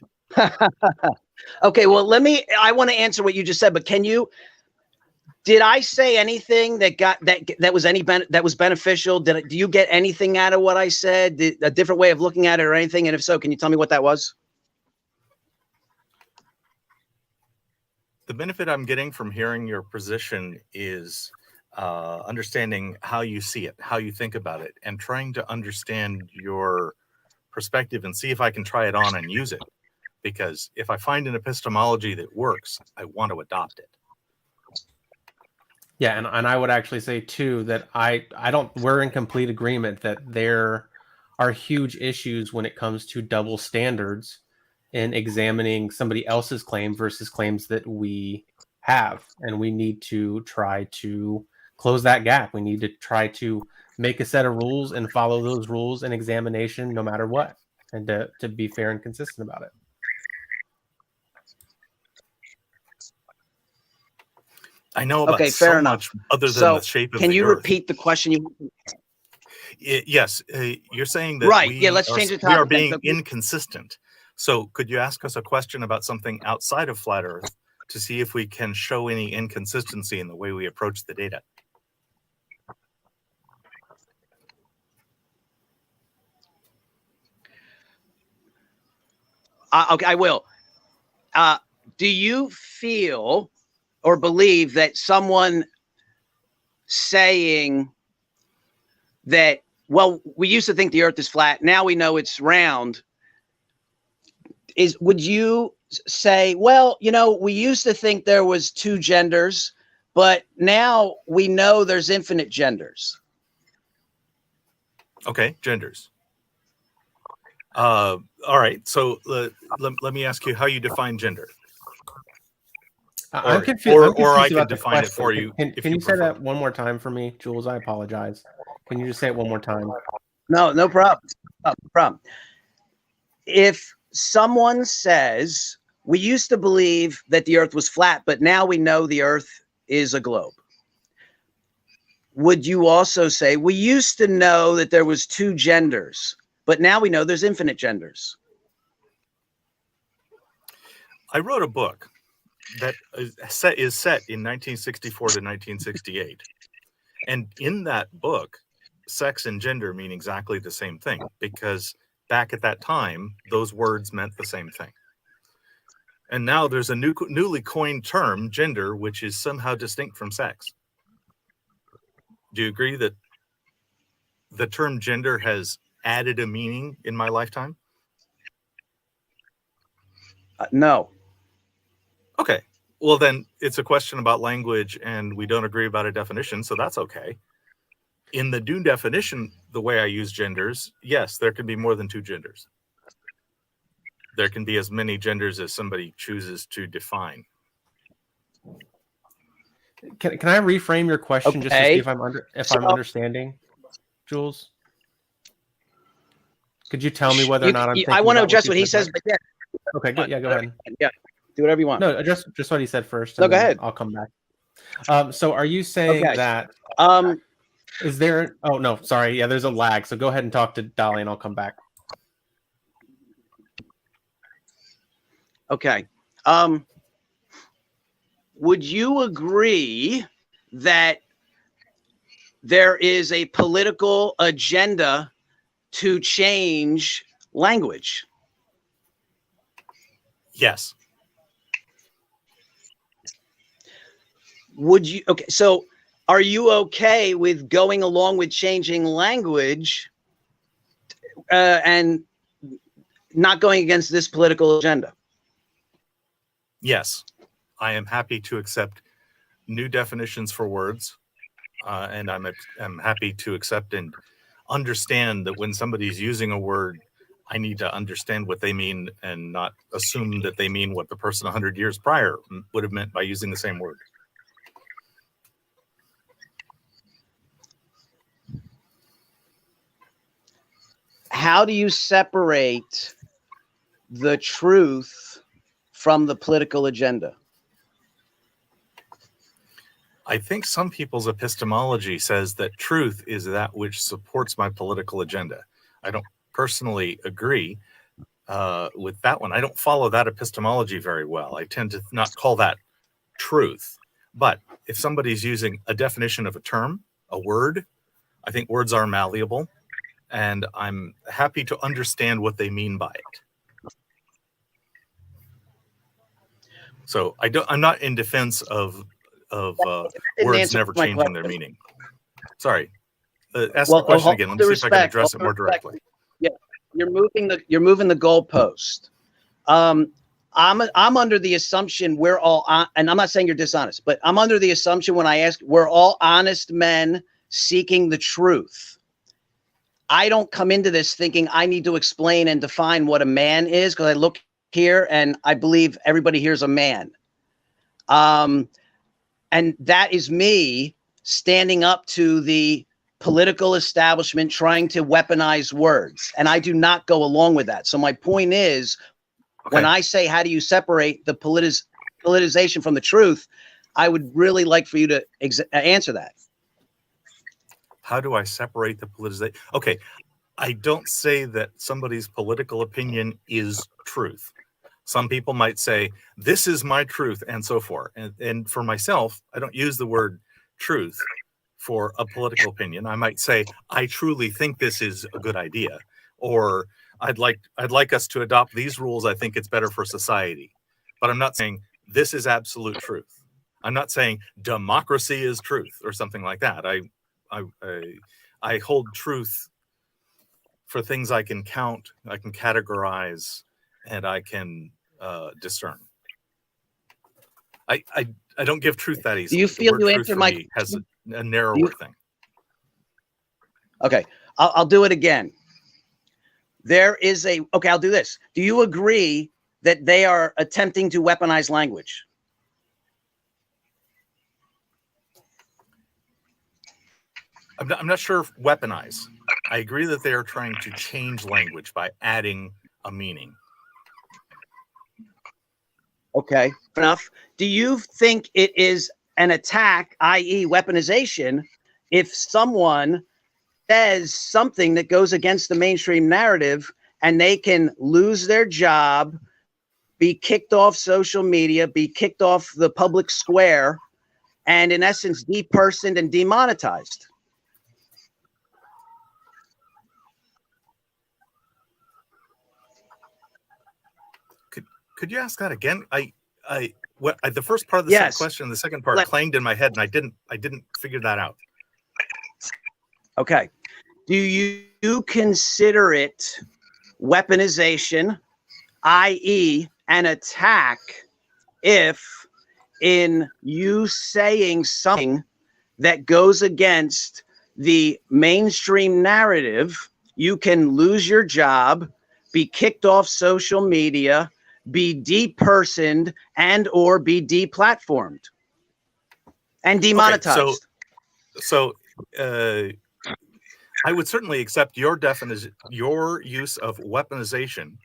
Okay, well, I want to answer what you just said, but did I say anything that was beneficial? Do you get anything out of what I said? A different way of looking at it or anything? And if so, can you tell me what that was? The benefit I'm getting from hearing your position is understanding how you see it, how you think about it, and trying to understand your perspective and see if I can try it on and use it. Because if I find an epistemology that works, I want to adopt it. Yeah, and I would actually say too that we're in complete agreement that there are huge issues when it comes to double standards in examining somebody else's claim versus claims that we have. And we need to try to close that gap. We need to try to make a set of rules and follow those rules in examination no matter what, and to be fair and consistent about it. I know about so much other than the shape of the Earth. Can you repeat the question? Yes, you're saying that let's change the topic. We are being inconsistent. So could you ask us a question about something outside of flat Earth to see if we can show any inconsistency in the way we approach the data. Okay, I will. Do you feel or believe that someone saying that, well, we used to think the earth is flat, now we know it's round, would you say, well, you know, we used to think there was 2 genders, but now we know there's infinite genders? Okay, genders. All right, so let me ask you how you define gender. I'm confused. Or I can define it for you. Can you say that one more time for me, Jules? I apologize. Can you just say it one more time? No problem. No problem. If someone says, we used to believe that the earth was flat, but now we know the earth is a globe, would you also say, we used to know that there was 2 genders, but now we know there's infinite genders? I wrote a book that is set in 1964 to 1968. And in that book, sex and gender mean exactly the same thing, because back at that time, those words meant the same thing. And now there's a newly coined term, gender, which is somehow distinct from sex. Do you agree that the term gender has added a meaning in my lifetime? No. Okay. Well, then it's a question about language, and we don't agree about a definition, so that's okay. In the new definition, the way I use genders, yes, there can be more than 2 genders. There can be as many genders as somebody chooses to define. Can I reframe your question just to see if I'm understanding, Jules? Could you tell me whether or not I'm thinking I want to about adjust what he says, but yeah. Okay, good. Yeah, go ahead. Yeah, do whatever you want. No, just what he said first. No, go ahead. I'll come back. So are you saying that is there, oh no, sorry, yeah, there's a lag. So go ahead and talk to Dali and I'll come back. Okay. Would you agree that there is a political agenda to change language? Yes. Would you, okay, so are you okay with going along with changing language and not going against this political agenda? Yes. I am happy to accept new definitions for words, and I'm happy to accept and understand that when somebody's using a word, I need to understand what they mean and not assume that they mean what the person 100 years prior would have meant by using the same word. How do you separate the truth from the political agenda? I think some people's epistemology says that truth is that which supports my political agenda. I don't personally agree with that one. I don't follow that epistemology very well. I tend to not call that truth. But if somebody's using a definition of a term, a word, I think words are malleable, and I'm happy to understand what they mean by it. So I'm not in defense of words never changing their meaning. Sorry. Ask the question again. Let me see if I can address it more directly. Yeah, you're moving the goalpost. I'm under the assumption we're all and I'm not saying you're dishonest, but I'm under the assumption when I ask, we're all honest men seeking the truth. I don't come into this thinking I need to explain and define what a man is, because I look here and I believe everybody here is a man. And that is me standing up to the political establishment trying to weaponize words. And I do not go along with that. So my point is, when I say, how do you separate the politicization from the truth, I would really like for you to answer that. How do I separate the politicization? Okay, I don't say that somebody's political opinion is truth. Some people might say, this is my truth, and so forth. And for myself, I don't use the word truth for a political opinion. I might say, I truly think this is a good idea, or I'd like us to adopt these rules. I think it's better for society. But I'm not saying this is absolute truth. I'm not saying democracy is truth or something like that. I hold truth for things I can count, I can categorize, and I can discern. I don't give truth that easily. Do you feel you answered my question? Has a narrower thing. Okay, I'll do it again. There is okay, I'll do this. Do you agree that they are attempting to weaponize language? I'm not sure if weaponize. I agree that they are trying to change language by adding a meaning. Okay, enough. Do you think it is an attack, i.e. weaponization, if someone says something that goes against the mainstream narrative and they can lose their job, be kicked off social media, be kicked off the public square, and in essence, depersoned and demonetized? Could you ask that again? The first part of the question, the second part clanged in my head, and I didn't figure that out. Okay. Do you consider it weaponization, i.e. an attack, if in you saying something that goes against the mainstream narrative, you can lose your job, be kicked off social media, be depersoned, and or be deplatformed and demonetized? Okay, so I would certainly accept your definition, your use of weaponization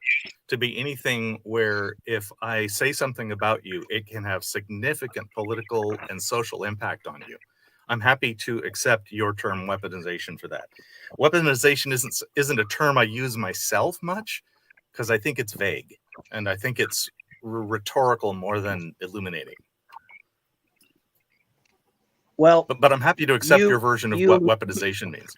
to be anything where if I say something about you, it can have significant political and social impact on you. I'm happy to accept your term weaponization for that. Weaponization isn't a term I use myself much because I think it's vague and I think it's rhetorical more than illuminating. Well, but I'm happy to accept your version of what weaponization means.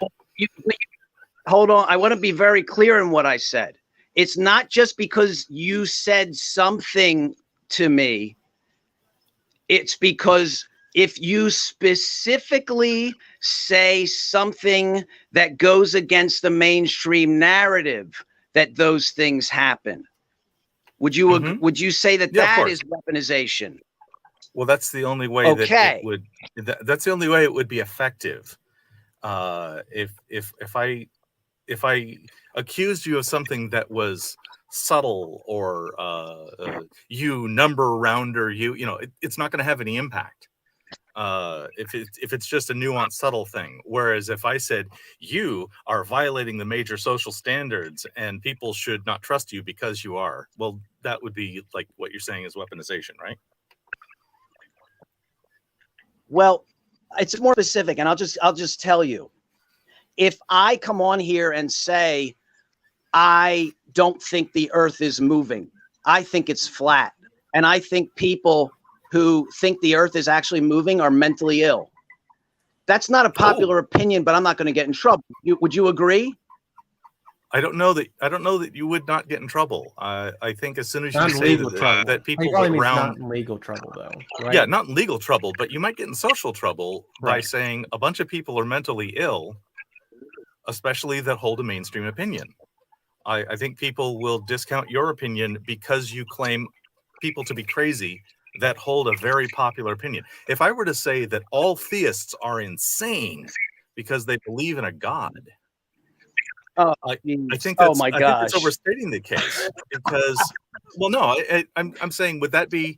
Hold on. I want to be very clear in what I said. It's not just because you said something to me. It's because if you specifically say something that goes against the mainstream narrative, that those things happen. Would you would you say that that is weaponization? Well, that's the only way that it would. That's the only way it would be effective. If I accused you of something that was subtle or you number rounder, it's not going to have any impact. If it's just a nuanced, subtle thing. Whereas if I said you are violating the major social standards and people should not trust you because you are, well, that would be like what you're saying is weaponization, right? Well, it's more specific, and I'll just tell you. If I come on here and say, I don't think the earth is moving, I think it's flat, and I think people who think the earth is actually moving are mentally ill. That's not a popular opinion, but I'm not going to get in trouble. Would you agree? I don't know that you would not get in trouble. I think as soon as you say that people not in legal trouble, though. Right? Yeah, not in legal trouble, but you might get in social trouble by saying a bunch of people are mentally ill, especially that hold a mainstream opinion. I think people will discount your opinion because you claim people to be crazy that hold a very popular opinion. If I were to say that all theists are insane because they believe in a god, I think that's, I think that's overstating the case. Because, well, no, I'm saying, would that be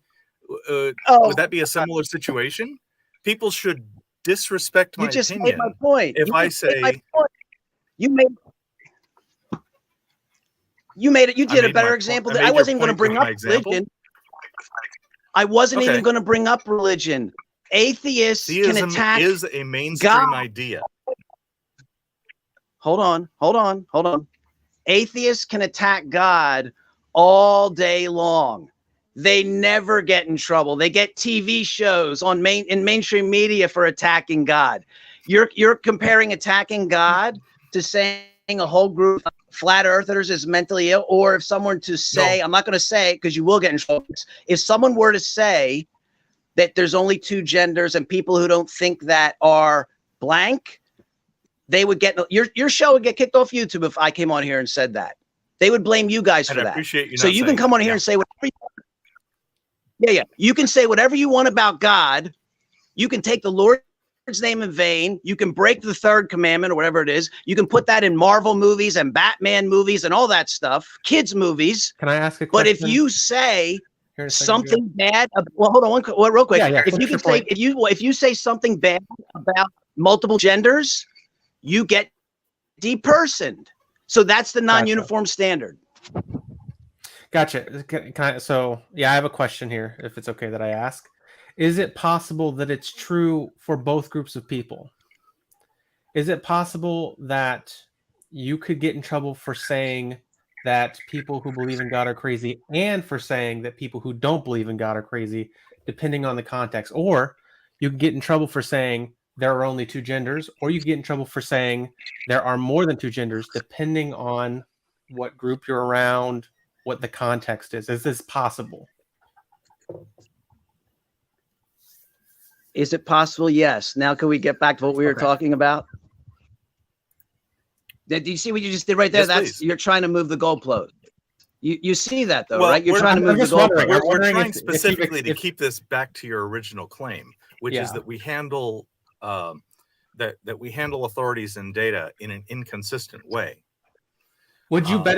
a similar situation? People should disrespect my opinion. You just made my point. If I say you made it. You did a better example. I wasn't even going to bring up religion. I wasn't even going to bring up religion. Atheists can attack. Is a mainstream idea. Hold on. Atheists can attack God all day long. They never get in trouble. They get TV shows in mainstream media for attacking God. You're comparing attacking God to saying a whole group of flat earthers is mentally ill, or if someone to say, no. I'm not going to say it because you will get in trouble. If someone were to say that there's only two genders and people who don't think that are blank, they would get your show would get kicked off YouTube if I came on here and said that. They would blame you guys for that. Appreciate you so you can come on here and say whatever you want. Yeah. You can say whatever you want about God. You can take the Lord's name in vain. You can break the third commandment or whatever it is. You can put that in Marvel movies and Batman movies and all that stuff, kids movies. Can I ask a question? But if you say something bad, well, hold on, real quick. Yeah, if you can say, if you say something bad about multiple genders, you get depersoned. So that's the non-uniform standard. Gotcha. So I have a question here, if it's okay that I ask. Is it possible that it's true for both groups of people? Is it possible that you could get in trouble for saying that people who believe in God are crazy and for saying that people who don't believe in God are crazy, depending on the context? Or you can get in trouble for saying there are only two genders, or you can get in trouble for saying there are more than two genders, depending on what group you're around, what the context is. Is this possible? Is it possible? Yes. Now, can we get back to what we were talking about? Do you see what you just did right there? Yes, you're trying to move the goalpost. You see that though, right? You're trying to move the goalpost. We're trying specifically to keep this back to your original claim, which is that we handle that we handle authorities and data in an inconsistent way. Would you bet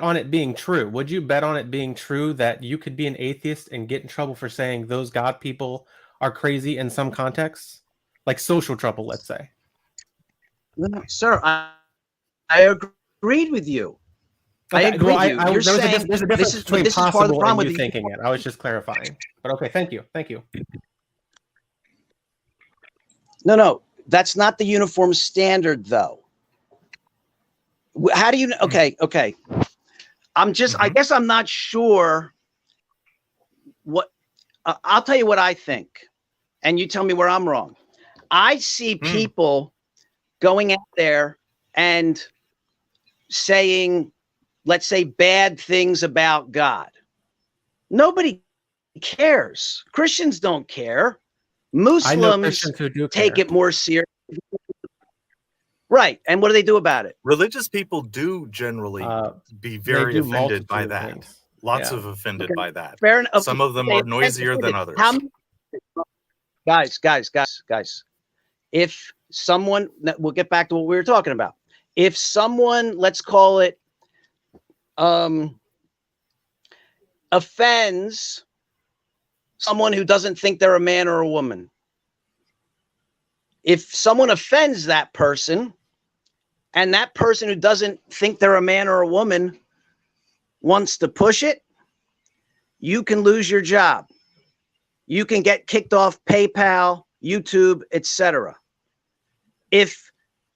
on it being true? Would you bet on it being true that you could be an atheist and get in trouble for saying those God people are crazy in some contexts, like social trouble, let's say? No, sir, I agreed with you. I agree with you. You're saying there's a difference between possible and you thinking it. I was just clarifying. But okay, thank you. No, that's not the uniform standard, though. How do you? Okay. I'm just. I guess I'm not sure. What I'll tell you what I think, and you tell me where I'm wrong. I see people going out there and saying, let's say, bad things about God. Nobody cares. Christians don't care. Muslims take it more serious. Right. And what do they do about it? Religious people do generally be very offended by that. Lots of offended by that. Fair enough. Some of them are noisier than others. Guys. If someone, we'll get back to what we were talking about. If someone, let's call it, offends someone who doesn't think they're a man or a woman, if someone offends that person and that person who doesn't think they're a man or a woman wants to push it, you can lose your job. You can get kicked off PayPal, YouTube, etc. If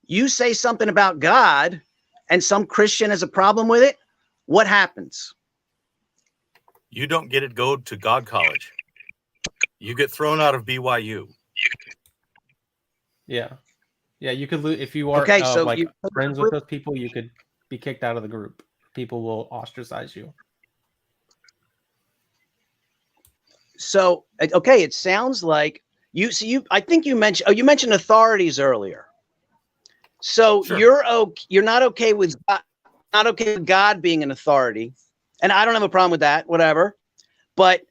you say something about God and some Christian has a problem with it, what happens? You don't get to go to God College. You get thrown out of BYU. Yeah, you could lose if you are friends with those people. You could be kicked out of the group. People will ostracize you. So okay, it sounds like you. I think you mentioned. Oh, you mentioned authorities earlier. So sure. You're not okay with God being an authority, and I don't have a problem with that. Whatever, but.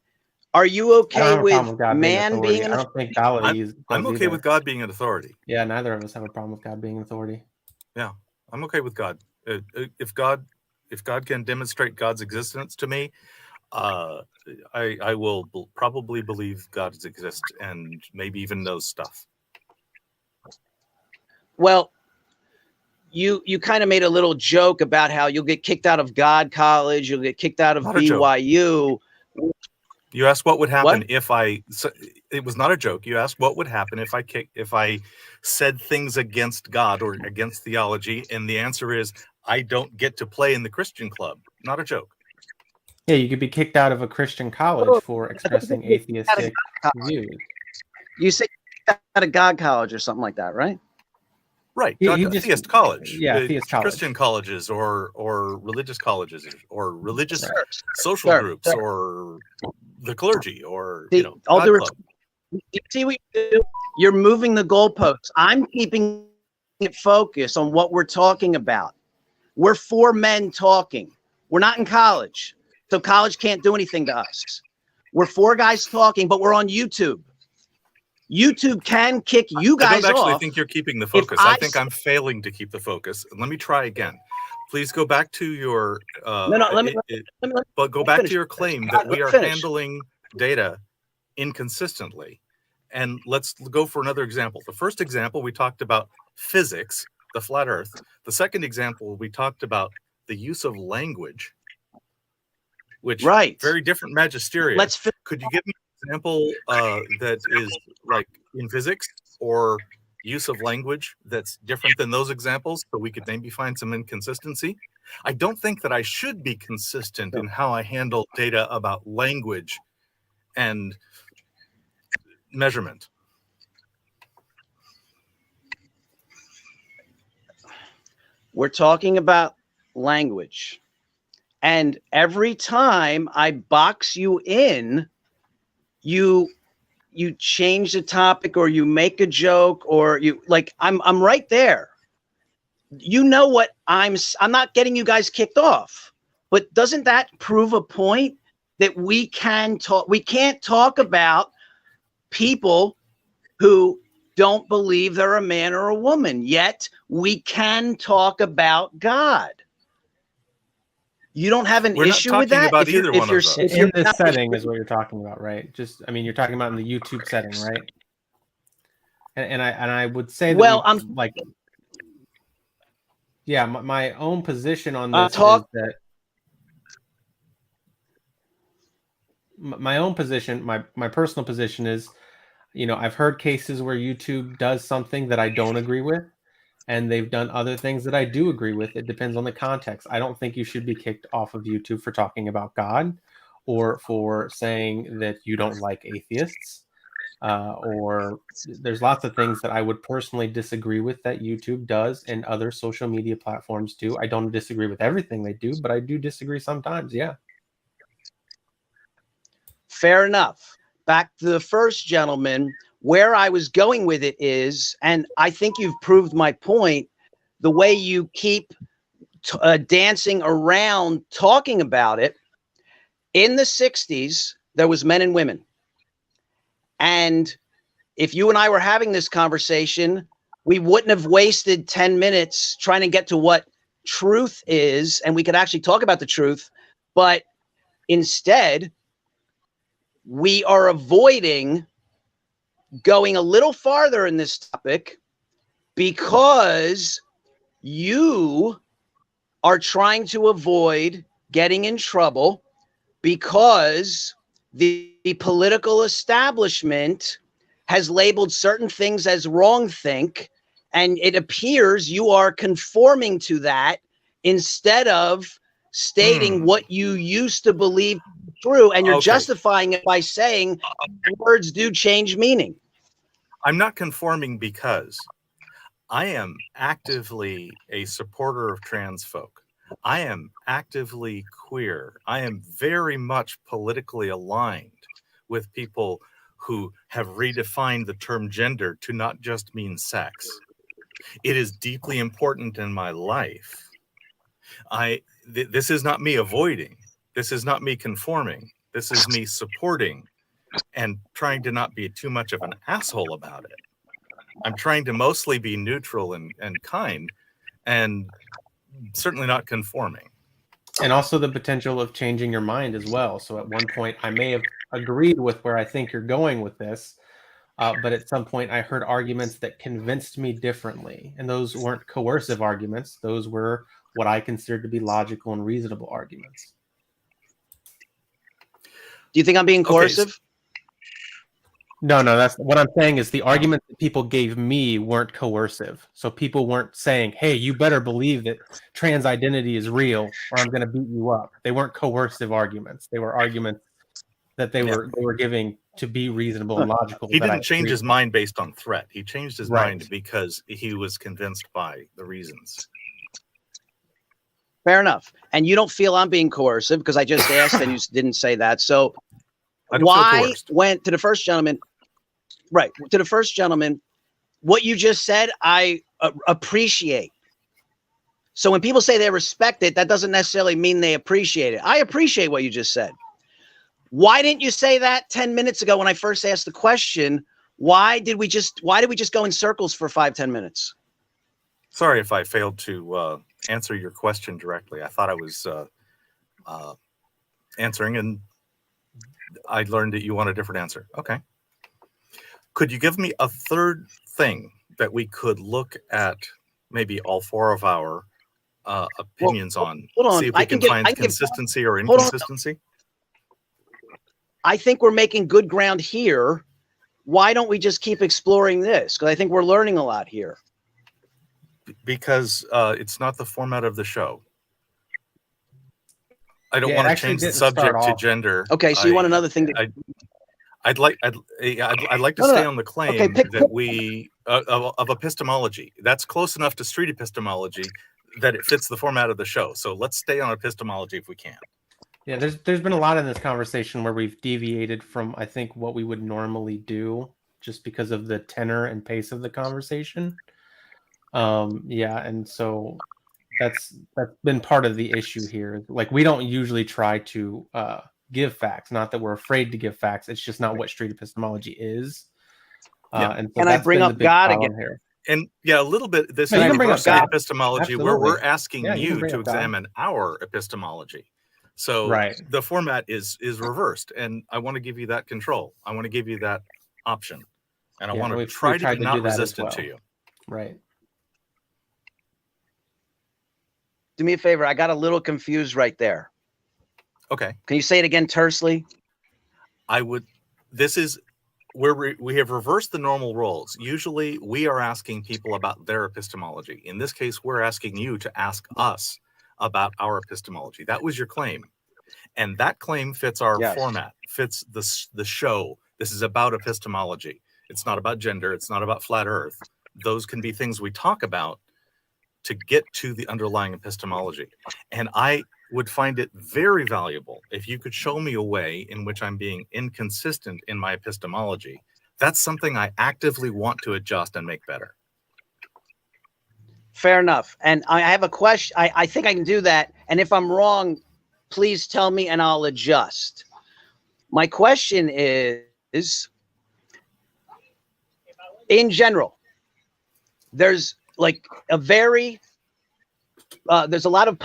Are you okay with man being an authority? I don't think I'm okay with God being an authority. Yeah, neither of us have a problem with God being an authority. Yeah, I'm okay with God. If God can demonstrate God's existence to me, I will probably believe God exists and maybe even knows stuff. Well, you kind of made a little joke about how you'll get kicked out of God College, you'll get kicked out of BYU. You asked what would happen if I. It was not a joke. You asked what would happen if I said things against God or against theology, and the answer is I don't get to play in the Christian club. Not a joke. Yeah, you could be kicked out of a Christian college for expressing atheistic views. You say out of God college or something like that, right? Right, theist college. Yeah, theist college. Christian colleges or religious colleges or religious social groups or the clergy or God club. See what you do? You're moving the goalposts. I'm keeping it focused on what we're talking about. We're 4 men talking. We're not in college, so college can't do anything to us. We're 4 guys talking, but we're on YouTube. YouTube can kick you guys off. I don't actually think you're keeping the focus. I think I'm failing to keep the focus. Let me try again. Please go back to your go back to your claim that we are handling data inconsistently. And let's go for another example. The first example, we talked about physics, the flat earth. The second example, we talked about the use of language, which very different magisterium. Could you give me an example that is like in physics or use of language that's different than those examples so we could maybe find some inconsistency? I don't think that I should be consistent in how I handle data about language and measurement. We're talking about language. And every time I box you in, you change the topic or you make a joke or you like I'm right there. You know what I'm not getting you guys kicked off. But doesn't that prove a point that we can't talk about people who don't believe they're a man or a woman, yet we can talk about God. You don't have an issue with that? About either one of those. In this setting is what you're talking about, right? Just, I mean, you're talking about in the YouTube setting, right? And I would say that my own position on this is that my own position, my personal position is, I've heard cases where YouTube does something that I don't agree with, and they've done other things that I do agree with. It depends on the context. I don't think you should be kicked off of YouTube for talking about God or for saying that you don't like atheists. Or there's lots of things that I would personally disagree with that YouTube does and other social media platforms do. I don't disagree with everything they do, but I do disagree sometimes. Yeah. Fair enough. Back to the first gentleman, where I was going with it is, and I think you've proved my point, the way you keep dancing around talking about it. In the 60s, there was men and women. And if you and I were having this conversation, we wouldn't have wasted 10 minutes trying to get to what truth is, and we could actually talk about the truth. But instead, we are avoiding going a little farther in this topic because you are trying to avoid getting in trouble because the political establishment has labeled certain things as wrongthink, and it appears you are conforming to that instead of stating what you used to believe true, and you're justifying it by saying words do change meaning. I'm not conforming because I am actively a supporter of trans folk. I am actively queer. I am very much politically aligned with people who have redefined the term gender to not just mean sex. It is deeply important in my life. This is not me avoiding. This is not me conforming. This is me supporting and trying to not be too much of an asshole about it. I'm trying to mostly be neutral and kind, and certainly not conforming. And also the potential of changing your mind as well. So at one point, I may have agreed with where I think you're going with this, but at some point I heard arguments that convinced me differently. And those weren't coercive arguments. Those were what I considered to be logical and reasonable arguments. Do you think I'm being coercive? No, that's what I'm saying is the arguments that people gave me weren't coercive. So people weren't saying, hey, you better believe that trans identity is real or I'm going to beat you up. They weren't coercive arguments. They were arguments that they were giving to be reasonable and logical. He didn't change his mind based on threat. He changed his mind because he was convinced by the reasons. Fair enough. And you don't feel I'm being coercive because I just asked and you didn't say that. So why went to the first gentleman? Right. To the first gentleman, what you just said, I appreciate. So when people say they respect it, that doesn't necessarily mean they appreciate it. I appreciate what you just said. Why didn't you say that 10 minutes ago when I first asked the question? Why did we just go in circles for 5-10 minutes? Sorry if I failed to answer your question directly. I thought I was answering, and I learned that you want a different answer. Okay. Could you give me a third thing that we could look at maybe all four of our opinions on? See if we can find consistency or inconsistency? I think we're making good ground here. Why don't we just keep exploring this? Because I think we're learning a lot here. Because it's not the format of the show. I don't want to change the subject to gender. Okay, so you want another thing to... I'd like to stay on the claim that we of epistemology. That's close enough to street epistemology that it fits the format of the show. So let's stay on epistemology if we can. Yeah, there's been a lot in this conversation where we've deviated from, I think, what we would normally do just because of the tenor and pace of the conversation. And so that's been part of the issue here. Like, we don't usually try to give facts. Not that we're afraid to give facts. It's just not what street epistemology is. And so I bring up God again here? And a little bit. This is reverse epistemology, where we're asking you to examine our epistemology. So the format is reversed, and I want to give you that control. I want to give you that option, and I want to try to be not resistant to you. Right. Do me a favor. I got a little confused right there. Okay. Can you say it again tersely? I would. This is where we have reversed the normal roles. Usually we are asking people about their epistemology. In this case, we're asking you to ask us about our epistemology. That was your claim. And that claim fits our format, fits the show. This is about epistemology. It's not about gender. It's not about flat earth. Those can be things we talk about to get to the underlying epistemology. And I would find it very valuable if you could show me a way in which I'm being inconsistent in my epistemology. That's something I actively want to adjust and make better. Fair enough. And I have a question. I think I can do that. And if I'm wrong, please tell me and I'll adjust. My question is, in general, there's like a very, there's a lot of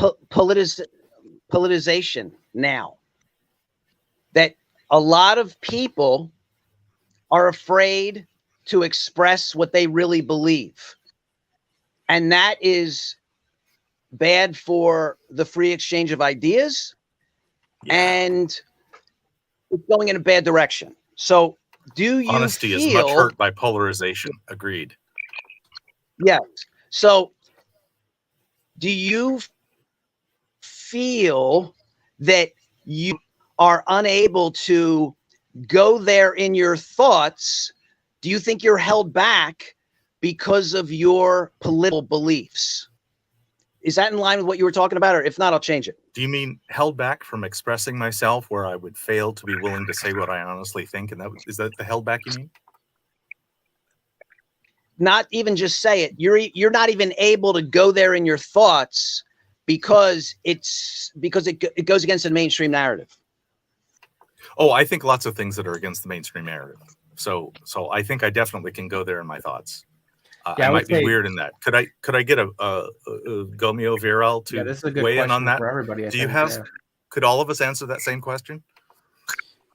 politicization now that a lot of people are afraid to express what they really believe. And that is bad for the free exchange of ideas, and it's going in a bad direction. So do you Honesty is much hurt by polarization. Agreed. Yes. So do you feel that you are unable to go there in your thoughts? Do you think you're held back because of your political beliefs? Is that in line with what you were talking about? Or if not, I'll change it. Do you mean held back from expressing myself, where I would fail to be willing to say what I honestly think? And is that the held back you mean? Not even just say it. You're not even able to go there in your thoughts because it goes against the mainstream narrative. Oh, I think lots of things that are against the mainstream narrative. So I think I definitely can go there in my thoughts. I might be weird in that. Could I get a Gomeo Veeral to weigh in on that? For everybody, Do you have? Could all of us answer that same question?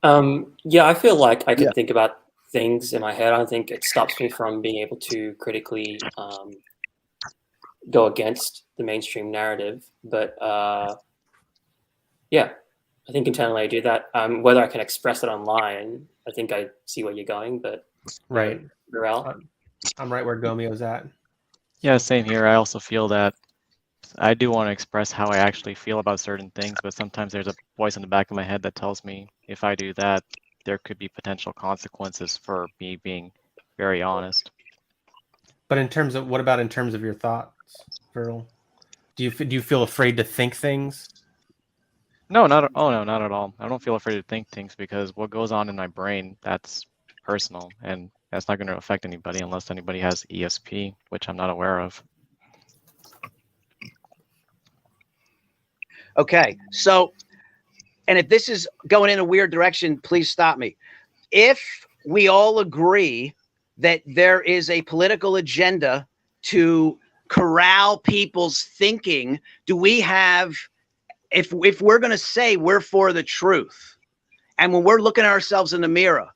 Yeah, I feel like I can think about things in my head. I don't think it stops me from being able to critically go against the mainstream narrative. But yeah, I think internally I do that. Whether I can express it online, I think I see where you're going, but Right. Veeral? I'm right where Gomeo's at. Yeah, same here. I also feel that I do want to express how I actually feel about certain things, but sometimes there's a voice in the back of my head that tells me if I do that, there could be potential consequences for me being very honest. But what about in terms of your thoughts, Veeral? Do you feel afraid to think things? No, not at all. I don't feel afraid to think things because what goes on in my brain, that's personal, and that's not going to affect anybody unless anybody has ESP, which I'm not aware of. Okay, so, and if this is going in a weird direction, please stop me. If we all agree that there is a political agenda to corral people's thinking, do we have, if we're going to say we're for the truth, and when we're looking at ourselves in the mirror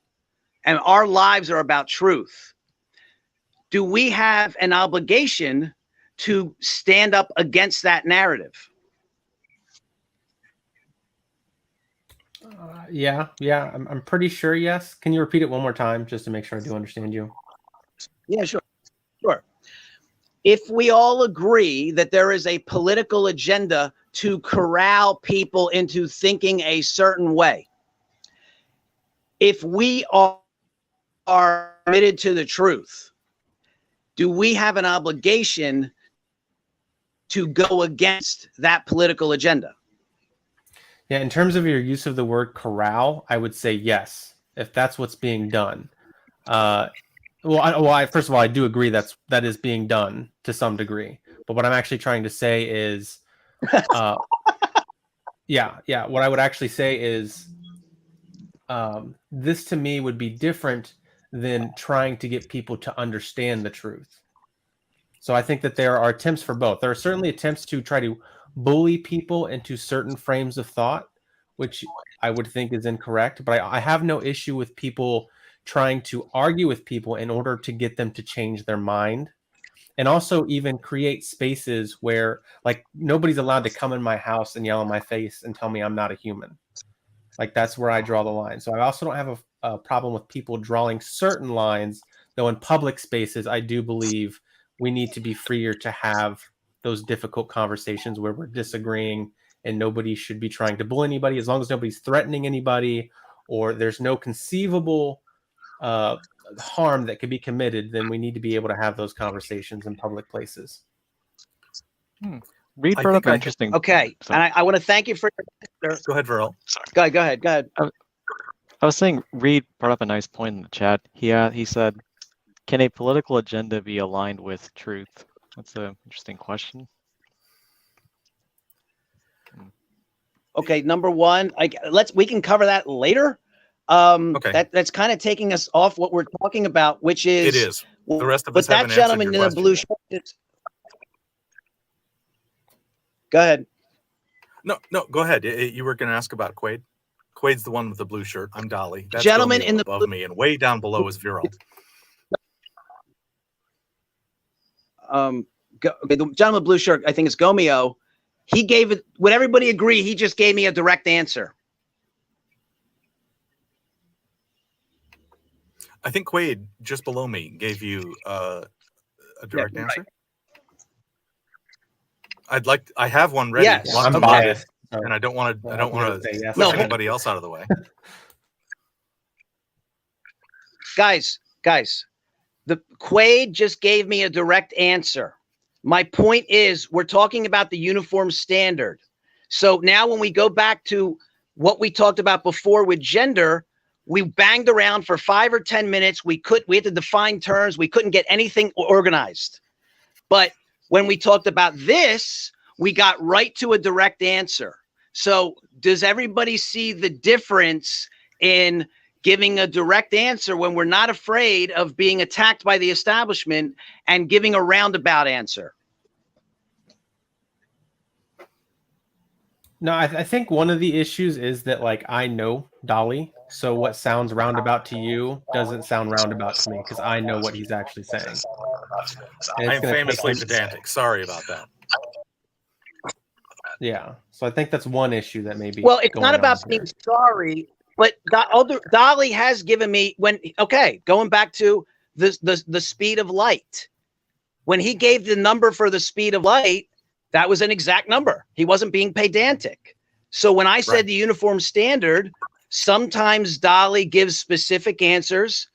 and our lives are about truth, do we have an obligation to stand up against that narrative? Yeah. I'm pretty sure yes. Can you repeat it one more time just to make sure I do understand you? Yeah, sure. If we all agree that there is a political agenda to corral people into thinking a certain way, if we are committed to the truth, do we have an obligation to go against that political agenda? Yeah, in terms of your use of the word corral, I would say yes, if that's what's being done. First of all, I do agree that is being done to some degree. But what I'm actually trying to say is, what I would actually say is, this to me would be different than trying to get people to understand the truth. So I think that there are attempts for both. There are certainly attempts to try to bully people into certain frames of thought, which I would think is incorrect. But I have no issue with people trying to argue with people in order to get them to change their mind, and also even create spaces where, like, nobody's allowed to come in my house and yell in my face and tell me I'm not a human. Like, that's where I draw the line. So I also don't have a problem with people drawing certain lines, though in public spaces, I do believe we need to be freer to have those difficult conversations where we're disagreeing, and nobody should be trying to bully anybody as long as nobody's threatening anybody or there's no conceivable harm that could be committed. Then we need to be able to have those conversations in public places. Reed brought up an interesting. Okay, and I want to thank you for. Go ahead, Veeral. Go ahead. I was saying Reed brought up a nice point in the chat. He said, "Can a political agenda be aligned with truth?" That's an interesting question. Okay, number one, we can cover that later. Okay. That's kind of taking us off what we're talking about, which is It is. The rest of but us that haven't gentleman answered in your the blue question. shirt. Go ahead. No, go ahead. You were going to ask about Quayd. Quayd's the one with the blue shirt. I'm Dali. That's Gentleman Gomeo in the above me, and way down below is Veeral. The gentleman with blue shirt, I think it's Gomeo. He gave it. Would everybody agree? He just gave me a direct answer. I think Quayd, just below me, gave you a direct answer. Right. I have one ready. Yes, I'm okay. biased, and I don't want to yes. push anybody else out of the way. Guys, the Quayd just gave me a direct answer. My point is, we're talking about the uniform standard. So now when we go back to what we talked about before with gender, we banged around for 5 or 10 minutes. We had to define terms. We couldn't get anything organized. But when we talked about this, we got right to a direct answer. So does everybody see the difference in giving a direct answer when we're not afraid of being attacked by the establishment and giving a roundabout answer? No, I think one of the issues is that, like, I know Dali, so what sounds roundabout to you doesn't sound roundabout to me because I know what he's actually saying. I'm famously pedantic. Sorry about that. Yeah, so I think that's one issue that maybe. Well, it's not about being sorry. But Dali has given me going back to the speed of light. When he gave the number for the speed of light, that was an exact number. He wasn't being pedantic. So when I said the uniform standard, sometimes Dali gives specific answers,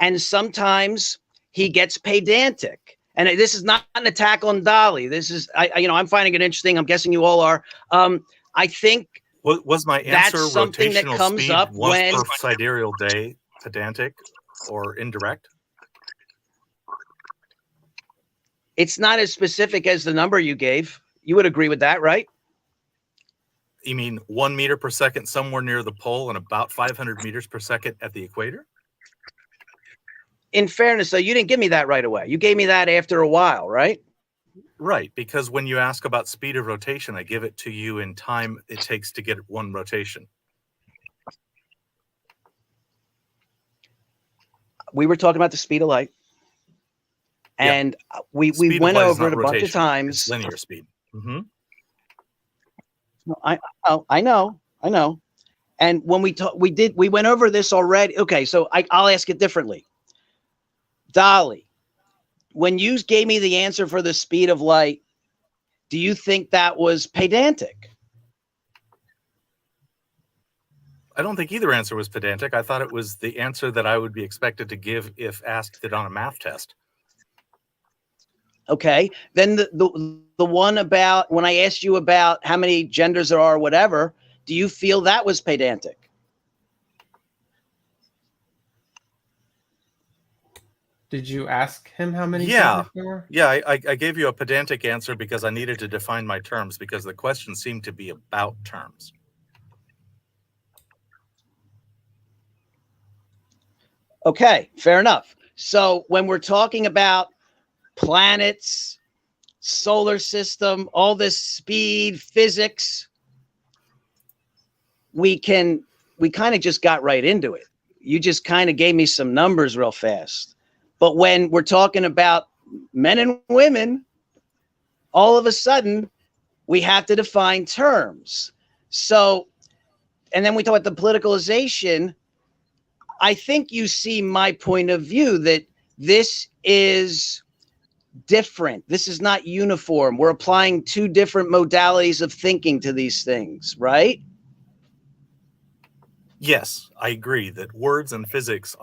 and sometimes he gets pedantic. And this is not an attack on Dali. This is, I'm finding it interesting. I'm guessing you all are. I think was my answer that's something that comes speed up when per sidereal day pedantic or indirect? It's not as specific as the number you gave. You would agree with that, right? You mean 1 meter per second somewhere near the pole and about 500 meters per second at the equator? In fairness, though, you didn't give me that right away. You gave me that after a while, right? Right, because when you ask about speed of rotation, I give it to you in time it takes to get one rotation. We were talking about the speed of light. And we went over it a bunch of times. It's linear speed. Mm-hmm. I know. And when we went over this already. Okay, so I'll ask it differently. Dali, when you gave me the answer for the speed of light, do you think that was pedantic? I don't think either answer was pedantic. I thought it was the answer that I would be expected to give if asked it on a math test. Okay, then the one about when I asked you about how many genders there are, or whatever, do you feel that was pedantic? Did you ask him how many? Yeah, I gave you a pedantic answer because I needed to define my terms because the question seemed to be about terms. Okay, fair enough. So when we're talking about planets, solar system, all this speed, physics, we kind of just got right into it. You just kind of gave me some numbers real fast. But when we're talking about men and women, all of a sudden we have to define terms. So, and then we talk about the politicalization. I think you see my point of view that this is different. This is not uniform. We're applying two different modalities of thinking to these things, right? Yes, I agree that words and physics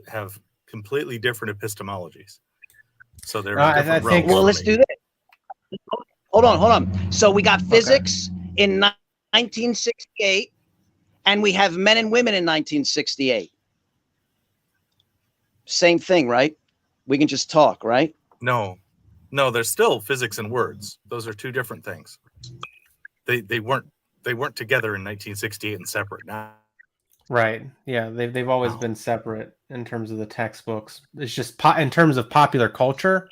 have completely different epistemologies. So they're different realms. Well, let's do that. Hold on. So we got physics in 1968, and we have men and women in 1968. Same thing, right? We can just talk, right? No, there's still physics and words. Those are two different things. They weren't together in 1968 and separate now. Right. Yeah, they've always been separate in terms of the textbooks. It's just in terms of popular culture,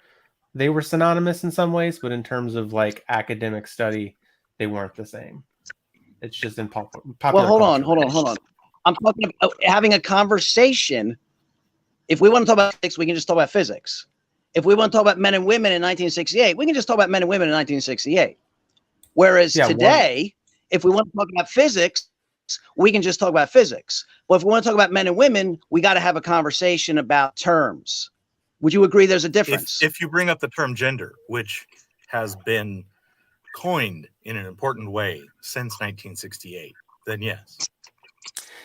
they were synonymous in some ways, but in terms of like academic study, they weren't the same. It's just in popular Well, hold on. I'm talking about having a conversation. If we want to talk about physics, we can just talk about physics. If we want to talk about men and women in 1968, we can just talk about men and women in 1968. Whereas today, if we want to talk about physics, we can just talk about physics. But if we want to talk about men and women, we got to have a conversation about terms. Would you agree there's a difference? If you bring up the term gender, which has been coined in an important way since 1968, then yes.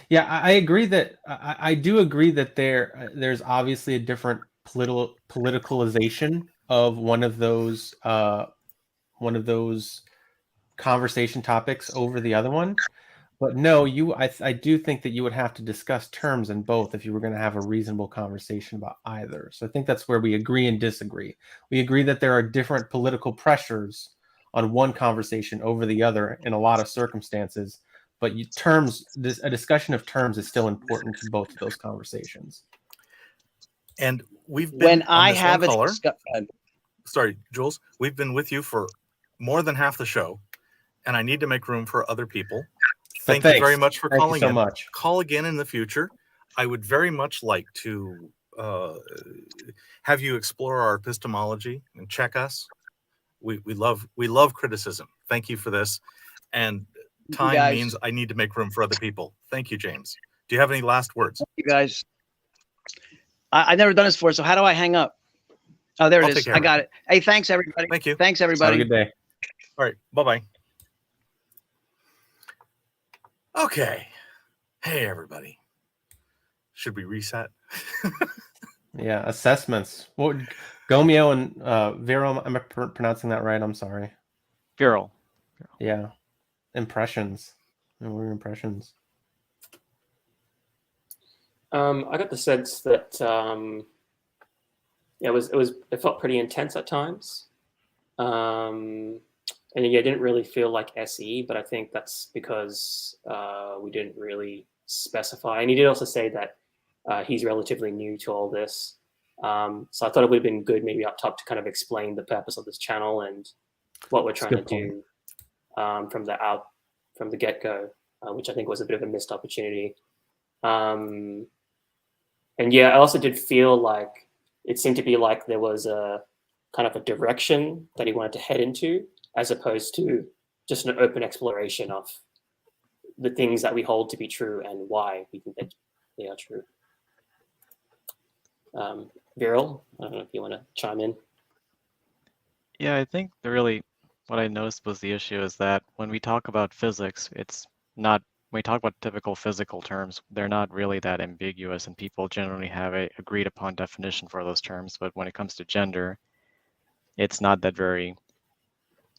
Yeah, I agree that I do agree that there's obviously a different politicalization of one of those conversation topics over the other one. But no, I do think that you would have to discuss terms in both if you were going to have a reasonable conversation about either. So I think that's where we agree and disagree. We agree that there are different political pressures on one conversation over the other in a lot of circumstances, but a discussion of terms is still important to both of those conversations. And we've been when I have a sorry, Jules, we've been with you for more than half the show, and I need to make room for other people. Thank you very much for calling in. Call again in the future. I would very much like to have you explore our epistemology and check us. We love criticism. Thank you for this. And time means I need to make room for other people. Thank you, James. Do you have any last words? You guys, I've never done this before, so how do I hang up? Oh, there it is. I got it. Hey, thanks, everybody. Thank you. Thanks, everybody. Have a good day. All right. Bye-bye. Okay. Hey, everybody. Should we reset? Yeah, assessments. What Gomeo and Veeral, am I pronouncing that right? I'm sorry. Veeral. Yeah. Impressions. What were your impressions? I got the sense that it felt pretty intense at times. And yeah, it didn't really feel like SE, but I think that's because we didn't really specify. And he did also say that he's relatively new to all this. So I thought it would have been good maybe up top to kind of explain the purpose of this channel and what we're trying to do from the get-go, which I think was a bit of a missed opportunity. And yeah, I also did feel like it seemed to be like there was a kind of a direction that he wanted to head into, as opposed to just an open exploration of the things that we hold to be true and why we think that they are true. Veeral, I don't know if you want to chime in. Yeah, I think what I noticed was the issue is that when we talk about physics, it's not, when we talk about typical physical terms, they're not really that ambiguous, and people generally have a agreed upon definition for those terms. But when it comes to gender, it's not that very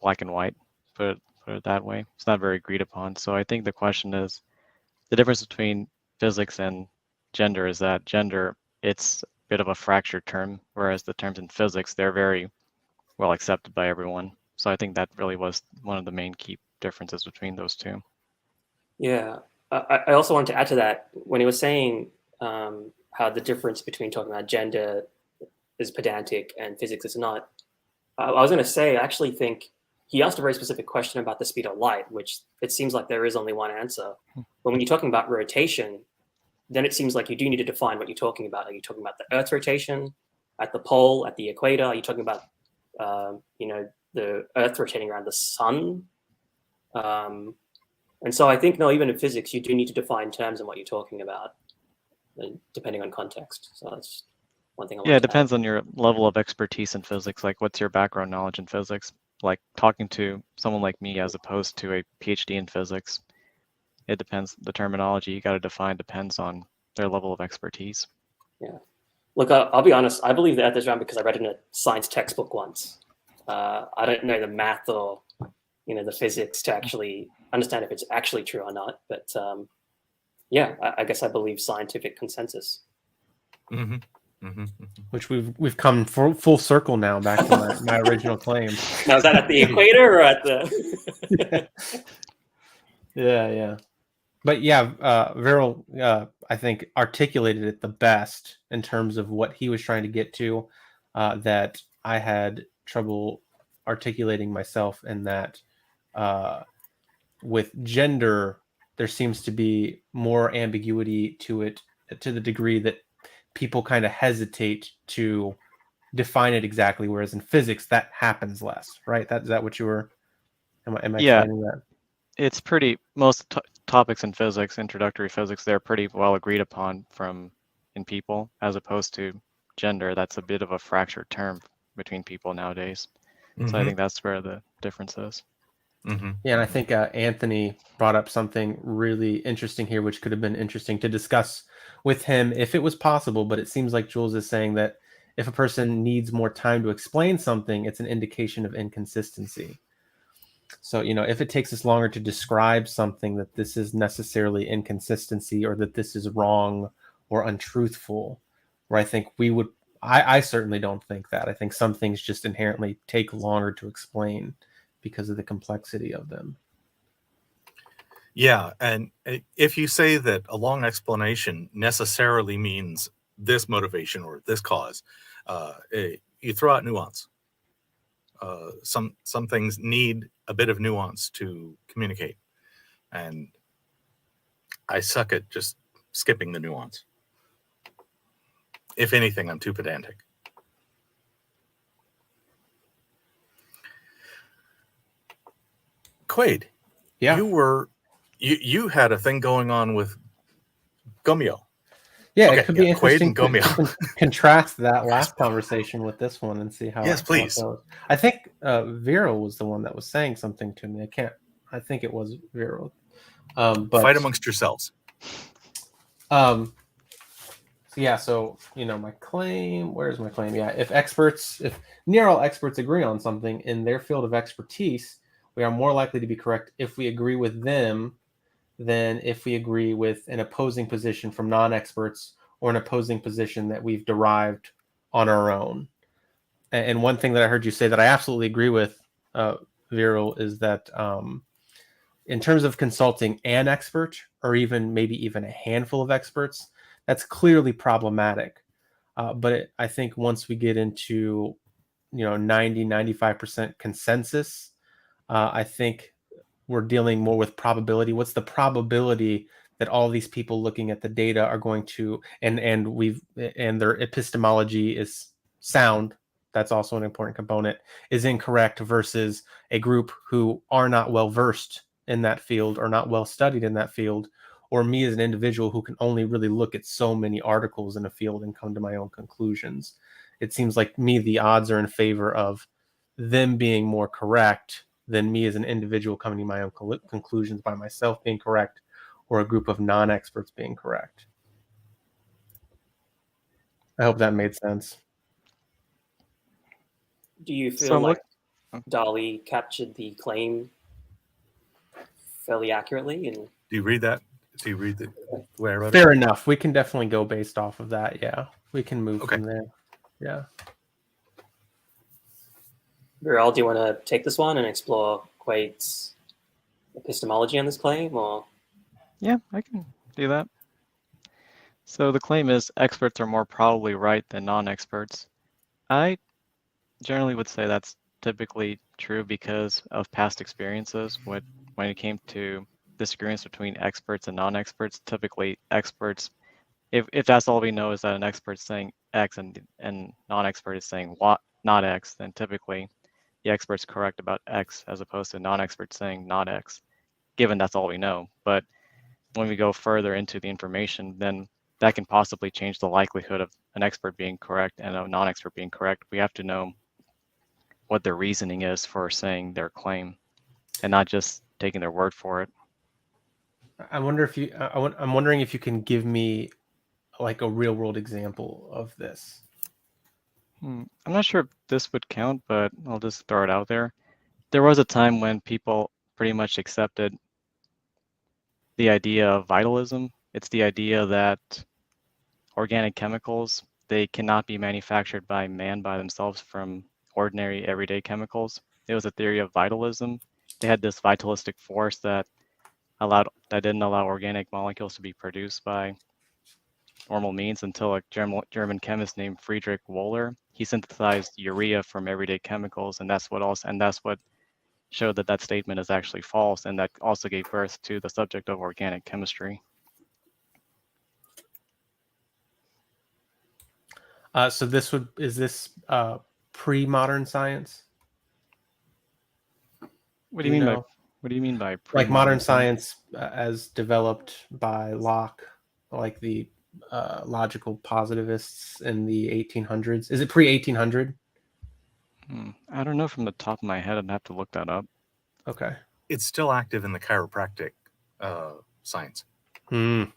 black and white, put it that way. It's not very agreed upon. So I think the question is, the difference between physics and gender is that gender, it's a bit of a fractured term, whereas the terms in physics, they're very well accepted by everyone. So I think that really was one of the main key differences between those two. Yeah, I also wanted to add to that, when he was saying how the difference between talking about gender is pedantic and physics is not, I was going to say, I actually think he asked a very specific question about the speed of light, which it seems like there is only one answer. But when you're talking about rotation, then it seems like you do need to define what you're talking about. Are you talking about the Earth's rotation at the pole, at the equator? Are you talking about, the Earth rotating around the sun? And so I think, no, even in physics, you do need to define terms and what you're talking about, depending on context. So that's one thing I want to Yeah, it depends on your level of expertise in physics. Like, what's your background knowledge in physics? Like, talking to someone like me as opposed to a PhD in physics, it depends. The terminology you got to define depends on their level of expertise. Yeah. Look, I'll be honest. I believe the Earth is round because I read it in a science textbook once. I don't know the math or, the physics to actually understand if it's actually true or not. But yeah, I guess I believe scientific consensus. Mm-hmm. Mm-hmm. Which we've come full circle now back to my original claim. Now, is that at the equator or at the? Yeah. But yeah, Veeral, I think, articulated it the best in terms of what he was trying to get to, that I had trouble articulating myself, and that with gender, there seems to be more ambiguity to it, to the degree that people kind of hesitate to define it exactly, whereas in physics, that happens less, right? Is that what you were, am I explaining that? It's pretty, most topics in physics, introductory physics, they're pretty well agreed upon in people, as opposed to gender. That's a bit of a fractured term between people nowadays. Mm-hmm. So I think that's where the difference is. Mm-hmm. Yeah, and I think Anthony brought up something really interesting here, which could have been interesting to discuss with him if it was possible. But it seems like Jules is saying that if a person needs more time to explain something, it's an indication of inconsistency. So, if it takes us longer to describe something, that this is necessarily inconsistency, or that this is wrong or untruthful, where I think I certainly don't think that. I think some things just inherently take longer to explain because of the complexity of them. Yeah, and if you say that a long explanation necessarily means this motivation or this cause, you throw out nuance. Some things need a bit of nuance to communicate, and I suck at just skipping the nuance. If anything, I'm too pedantic. Quayd, yeah, you were you had a thing going on with Gomeo. Yeah, Okay, it could be Quayd interesting and Gomeo. to contrast that last conversation with this one and see how Yes, please. how it goes. I think Veeral was the one that was saying something to me. I think it was Veeral. But fight amongst yourselves. So my claim. Where's my claim? Yeah, if near all experts agree on something in their field of expertise, we are more likely to be correct if we agree with them than if we agree with an opposing position from non-experts or an opposing position that we've derived on our own. And one thing that I heard you say that I absolutely agree with, Veeral, is that in terms of consulting an expert or maybe even a handful of experts, that's clearly problematic. But I think once we get into 90-95% consensus, I think we're dealing more with probability. What's the probability that all these people looking at the data are going to and their epistemology is sound? That's also an important component, is incorrect versus a group who are not well versed in that field or not well studied in that field, or me as an individual who can only really look at so many articles in a field and come to my own conclusions. It seems like the odds are in favor of them being more correct than me as an individual coming to my own conclusions by myself being correct, or a group of non-experts being correct. I hope that made sense. Do you feel like Dali captured the claim fairly accurately? And do you read that? Do you read the way I wrote it? Fair enough. We can definitely go based off of that. Yeah, we can move from there. Yeah. Veeral, do you want to take this one and explore Quayd's epistemology on this claim? Or yeah, I can do that. So the claim is experts are more probably right than non-experts. I generally would say that's typically true because of past experiences. When it came to disagreements between experts and non-experts, typically experts, if that's all we know is that an expert's saying X and non-expert is saying not X, then typically the expert's correct about X as opposed to non-expert saying not X, given that's all we know. But when we go further into the information, then that can possibly change the likelihood of an expert being correct and a non-expert being correct. We have to know what their reasoning is for saying their claim and not just taking their word for it. I'm wondering if you can give me like a real world example of this. I'm not sure if this would count, but I'll just throw it out there. There was a time when people pretty much accepted the idea of vitalism. It's the idea that organic chemicals, they cannot be manufactured by man by themselves from ordinary everyday chemicals. It was a theory of vitalism. They had this vitalistic force that didn't allow organic molecules to be produced by normal means until a German chemist named Friedrich Wöhler. He synthesized urea from everyday chemicals, and that's what showed that statement is actually false, and that also gave birth to the subject of organic chemistry. So is this pre-modern science? What do you mean by like modern science as developed by Locke, like the logical positivists in the 1800s? Is it pre-1800? I don't know from the top of my head. I'd have to look that up. Okay. It's still active in the chiropractic science. The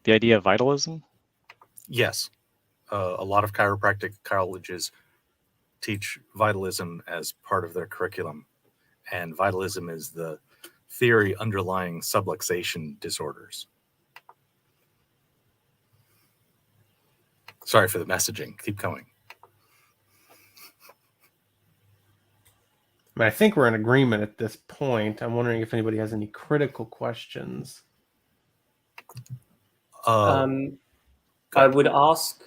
idea of vitalism? Yes. A lot of chiropractic colleges teach vitalism as part of their curriculum. And vitalism is the theory underlying subluxation disorders. Sorry for the messaging. Keep going. I think we're in agreement at this point. I'm wondering if anybody has any critical questions. I would ask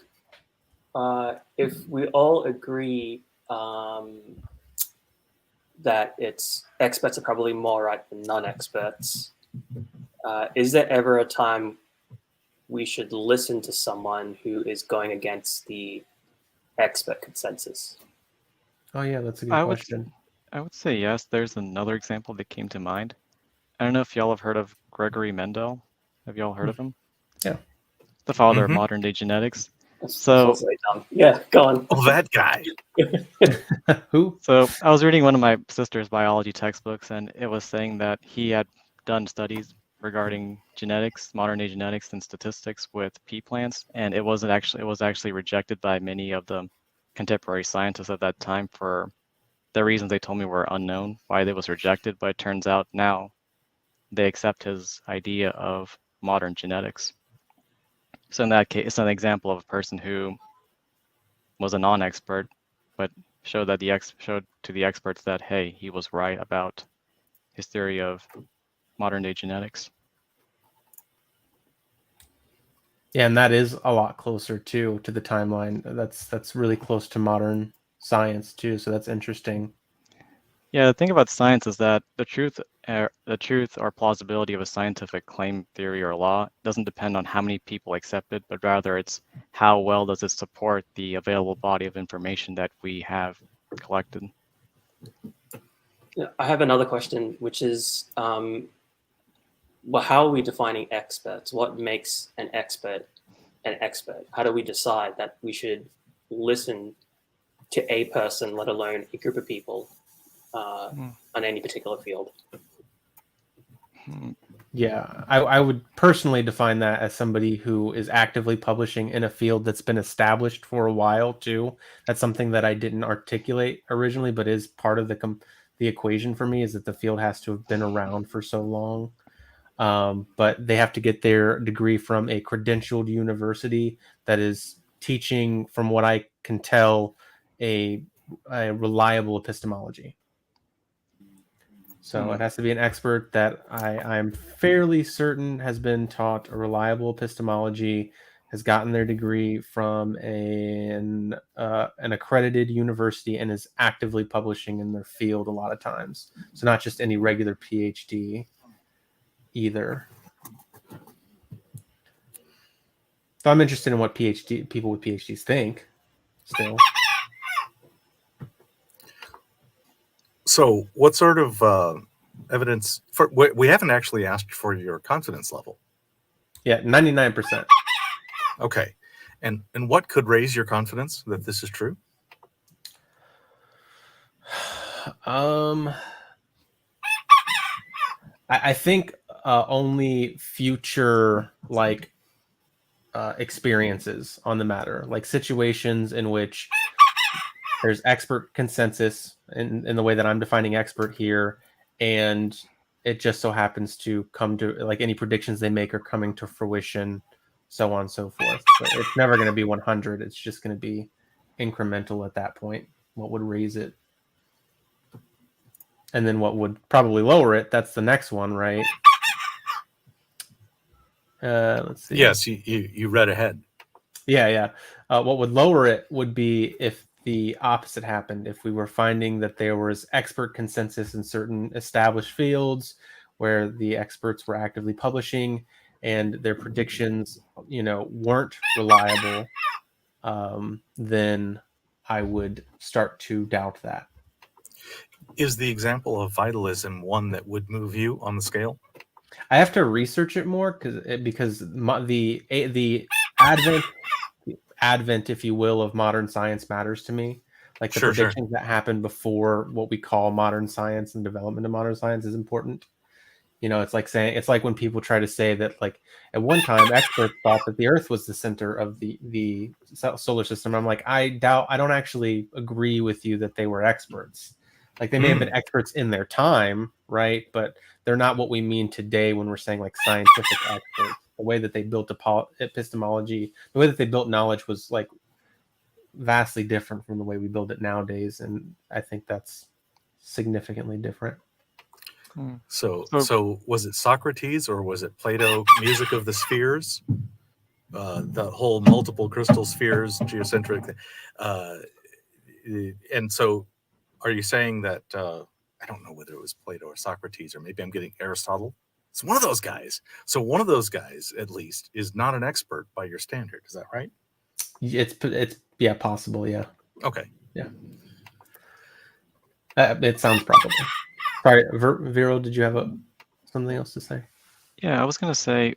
if we all agree that experts are probably more right than non-experts. Is there ever a time we should listen to someone who is going against the expert consensus? Oh yeah, that's a good question. I would say yes. There's another example that came to mind. I don't know if y'all have heard of Gregory Mendel. Have y'all heard of him? Yeah. The father of modern day genetics. So yeah, go on. Oh, that guy. Who? So I was reading one of my sister's biology textbooks, and it was saying that he had done studies regarding genetics, modern day genetics and statistics with pea plants, and it was actually rejected by many of the contemporary scientists at that time for the reasons they told me were unknown, why it was rejected, but it turns out now they accept his idea of modern genetics. So in that case, it's an example of a person who was a non-expert, but showed to the experts that, hey, he was right about his theory of modern day genetics. Yeah, and that is a lot closer too to the timeline. That's really close to modern science too. So that's interesting. Yeah, the thing about science is that the truth or plausibility of a scientific claim, theory, or law doesn't depend on how many people accept it, but rather it's how well does it support the available body of information that we have collected. I have another question, which is, well, how are we defining experts? What makes an expert an expert? How do we decide that we should listen to a person, let alone a group of people, on any particular field? Yeah, I would personally define that as somebody who is actively publishing in a field that's been established for a while too. That's something that I didn't articulate originally, but is part of the equation for me, is that the field has to have been around for so long. But they have to get their degree from a credentialed university that is teaching, from what I can tell, a reliable epistemology. So it has to be an expert that I'm fairly certain has been taught a reliable epistemology, has gotten their degree from an accredited university, and is actively publishing in their field a lot of times. So not just any regular PhD either. So I'm interested in what people with PhDs think still. So what sort of evidence we haven't actually asked for your confidence level? Yeah, 99%. Okay. And what could raise your confidence that this is true? I think only future experiences on the matter, like situations in which there's expert consensus in the way that I'm defining expert here, and it just so happens to come to, like, any predictions they make are coming to fruition, so on and so forth. But it's never going to be 100. It's just going to be incremental at that point. What would raise it? And then what would probably lower it? That's the next one, right? Let's see. Yes, you read ahead. Yeah. What would lower it would be if the opposite happened. If we were finding that there was expert consensus in certain established fields where the experts were actively publishing and their predictions, weren't reliable, then I would start to doubt that. Is the example of vitalism one that would move you on the scale? I have to research it more because the advent, if you will, of modern science matters to me. Like the predictions that happened before what we call modern science and development of modern science is important. It's like when people try to say that, like, at one time experts thought that the Earth was the center of the solar system. I'm like, I don't actually agree with you that they were experts. Like, they may have been experts in their time, right? But they're not what we mean today when we're saying, like, scientific experts. The way that they built epistemology, the way that they built knowledge was, like, vastly different from the way we build it nowadays. And I think that's significantly different. So was it Socrates or was it Plato? Music of the spheres, the whole multiple crystal spheres, geocentric. And so, are you saying that I don't know whether it was Plato or Socrates, or maybe I'm getting Aristotle? It's one of those guys. So one of those guys, at least, is not an expert by your standard. Is that right? It's possible. Yeah. Okay. Yeah. It sounds probable. Sorry, Veeral, did you have something else to say? Yeah, I was going to say,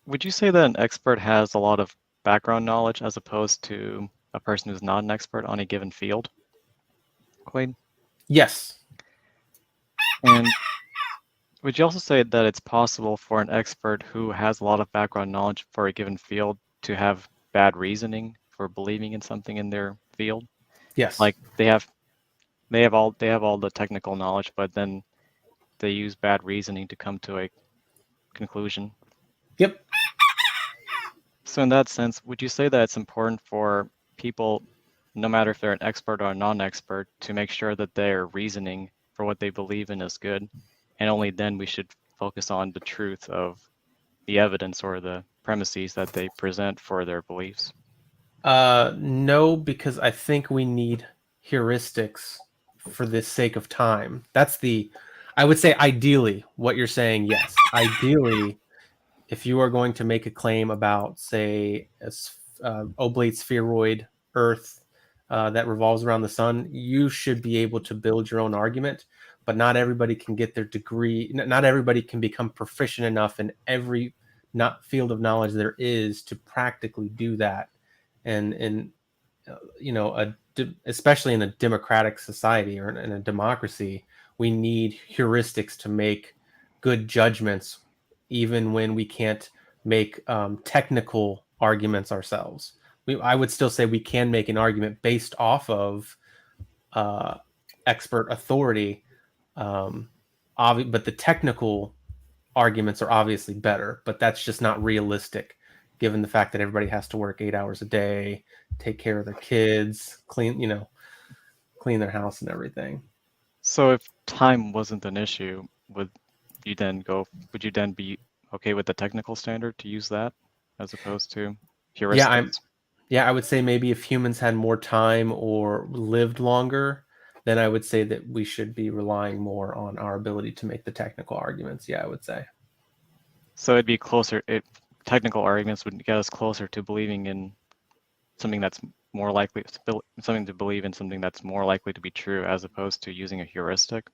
would you say that an expert has a lot of background knowledge as opposed to a person who's not an expert on a given field? Quayd? Yes. And would you also say that it's possible for an expert who has a lot of background knowledge for a given field to have bad reasoning for believing in something in their field? Yes. Like they have all the technical knowledge, but then they use bad reasoning to come to a conclusion. Yep. So in that sense, would you say that it's important for people, no matter if they're an expert or a non-expert, to make sure that their reasoning for what they believe in is good, and only then we should focus on the truth of the evidence or the premises that they present for their beliefs? No, because I think we need heuristics for the sake of time. I would say ideally what you're saying, yes. Ideally, if you are going to make a claim about, say, oblate spheroid Earth that revolves around the sun, you should be able to build your own argument, but not everybody can get their degree. Not everybody can become proficient enough in every field of knowledge there is to practically do that. And especially in a democratic society or in a democracy, we need heuristics to make good judgments, even when we can't make technical arguments ourselves. I would still say we can make an argument based off of expert authority, but the technical arguments are obviously better, but that's just not realistic given the fact that everybody has to work 8 hours a day, take care of their kids, clean their house and everything. So if time wasn't an issue, would you then be okay with the technical standard to use that as opposed to heuristics? I would say maybe if humans had more time or lived longer, then I would say that we should be relying more on our ability to make the technical arguments. Yeah, I would say. So it'd be closer. Technical arguments would get us closer to believing in something that's more likely, something to believe in something that's more likely to be true, as opposed to using a heuristic.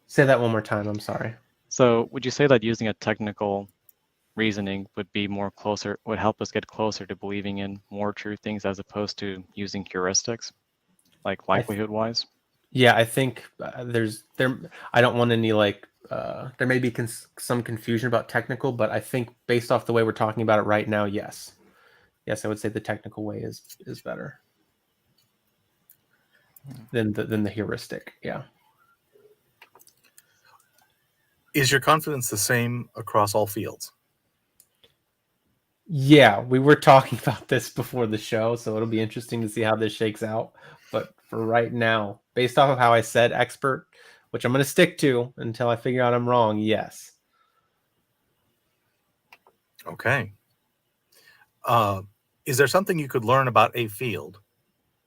Say that one more time. I'm sorry. So would you say that using a technical reasoning would help us get closer to believing in more true things as opposed to using heuristics, like likelihood-wise? Yeah, I think I don't want any there may be some confusion about technical, but I think based off the way we're talking about it right now, yes, I would say the technical way is better than the heuristic. Yeah. Is your confidence the same across all fields? Yeah, we were talking about this before the show, so it'll be interesting to see how this shakes out. But for right now, based off of how I said expert, which I'm going to stick to until I figure out I'm wrong, yes. Okay. Is there something you could learn about a field?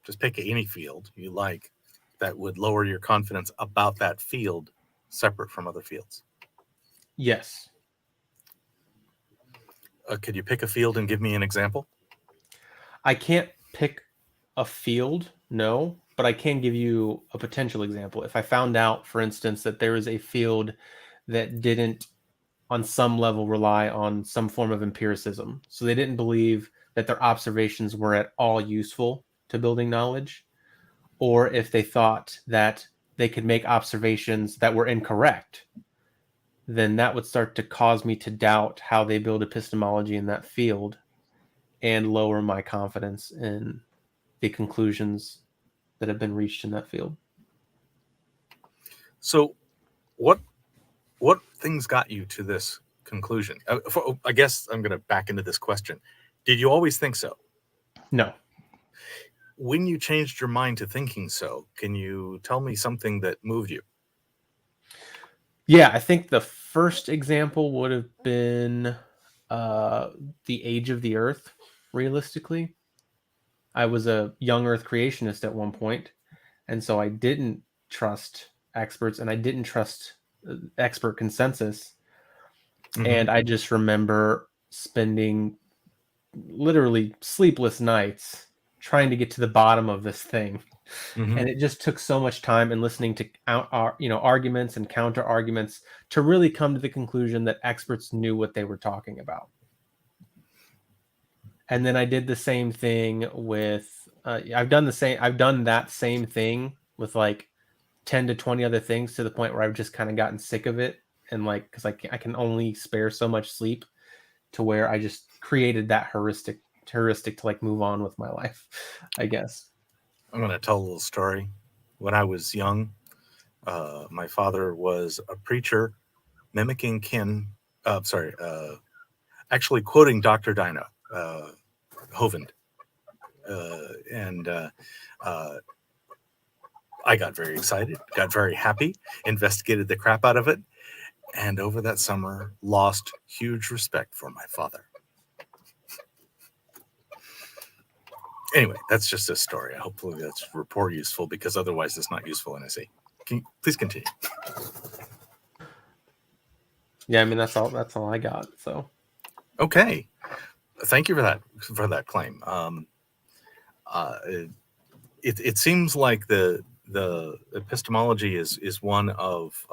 Just pick any field you like that would lower your confidence about that field separate from other fields. Yes. Could you pick a field and give me an example? I can't pick a field, no, but I can give you a potential example. If I found out, for instance, that there is a field that didn't on some level rely on some form of empiricism, so they didn't believe that their observations were at all useful to building knowledge, or if they thought that they could make observations that were incorrect, then that would start to cause me to doubt how they build epistemology in that field and lower my confidence in the conclusions that have been reached in that field. So what things got you to this conclusion? I guess I'm going to back into this question. Did you always think so? No. When you changed your mind to thinking so, can you tell me something that moved you? Yeah, I think the first example would have been the age of the Earth, realistically. I was a young Earth creationist at one point, and so I didn't trust experts, and I didn't trust expert consensus. Mm-hmm. And I just remember spending literally sleepless nights trying to get to the bottom of this thing. Mm-hmm. And it just took so much time and listening to arguments and counter arguments to really come to the conclusion that experts knew what they were talking about. And then I did the same thing with I've done that same thing with like 10 to 20 other things, to the point where I've just kind of gotten sick of it, and like, because I can only spare so much sleep, to where I just created that heuristic to like move on with my life, I guess. I'm going to tell a little story. When I was young, my father was a preacher mimicking actually quoting Dr. Dino, Hovind. I got very excited, got very happy, investigated the crap out of it, and over that summer, lost huge respect for my father. Anyway, that's just a story. Hopefully that's report useful, because otherwise it's not useful in SE. Please continue. Yeah, I mean, that's all I got. So, okay, thank you for that claim. It seems like the epistemology is one of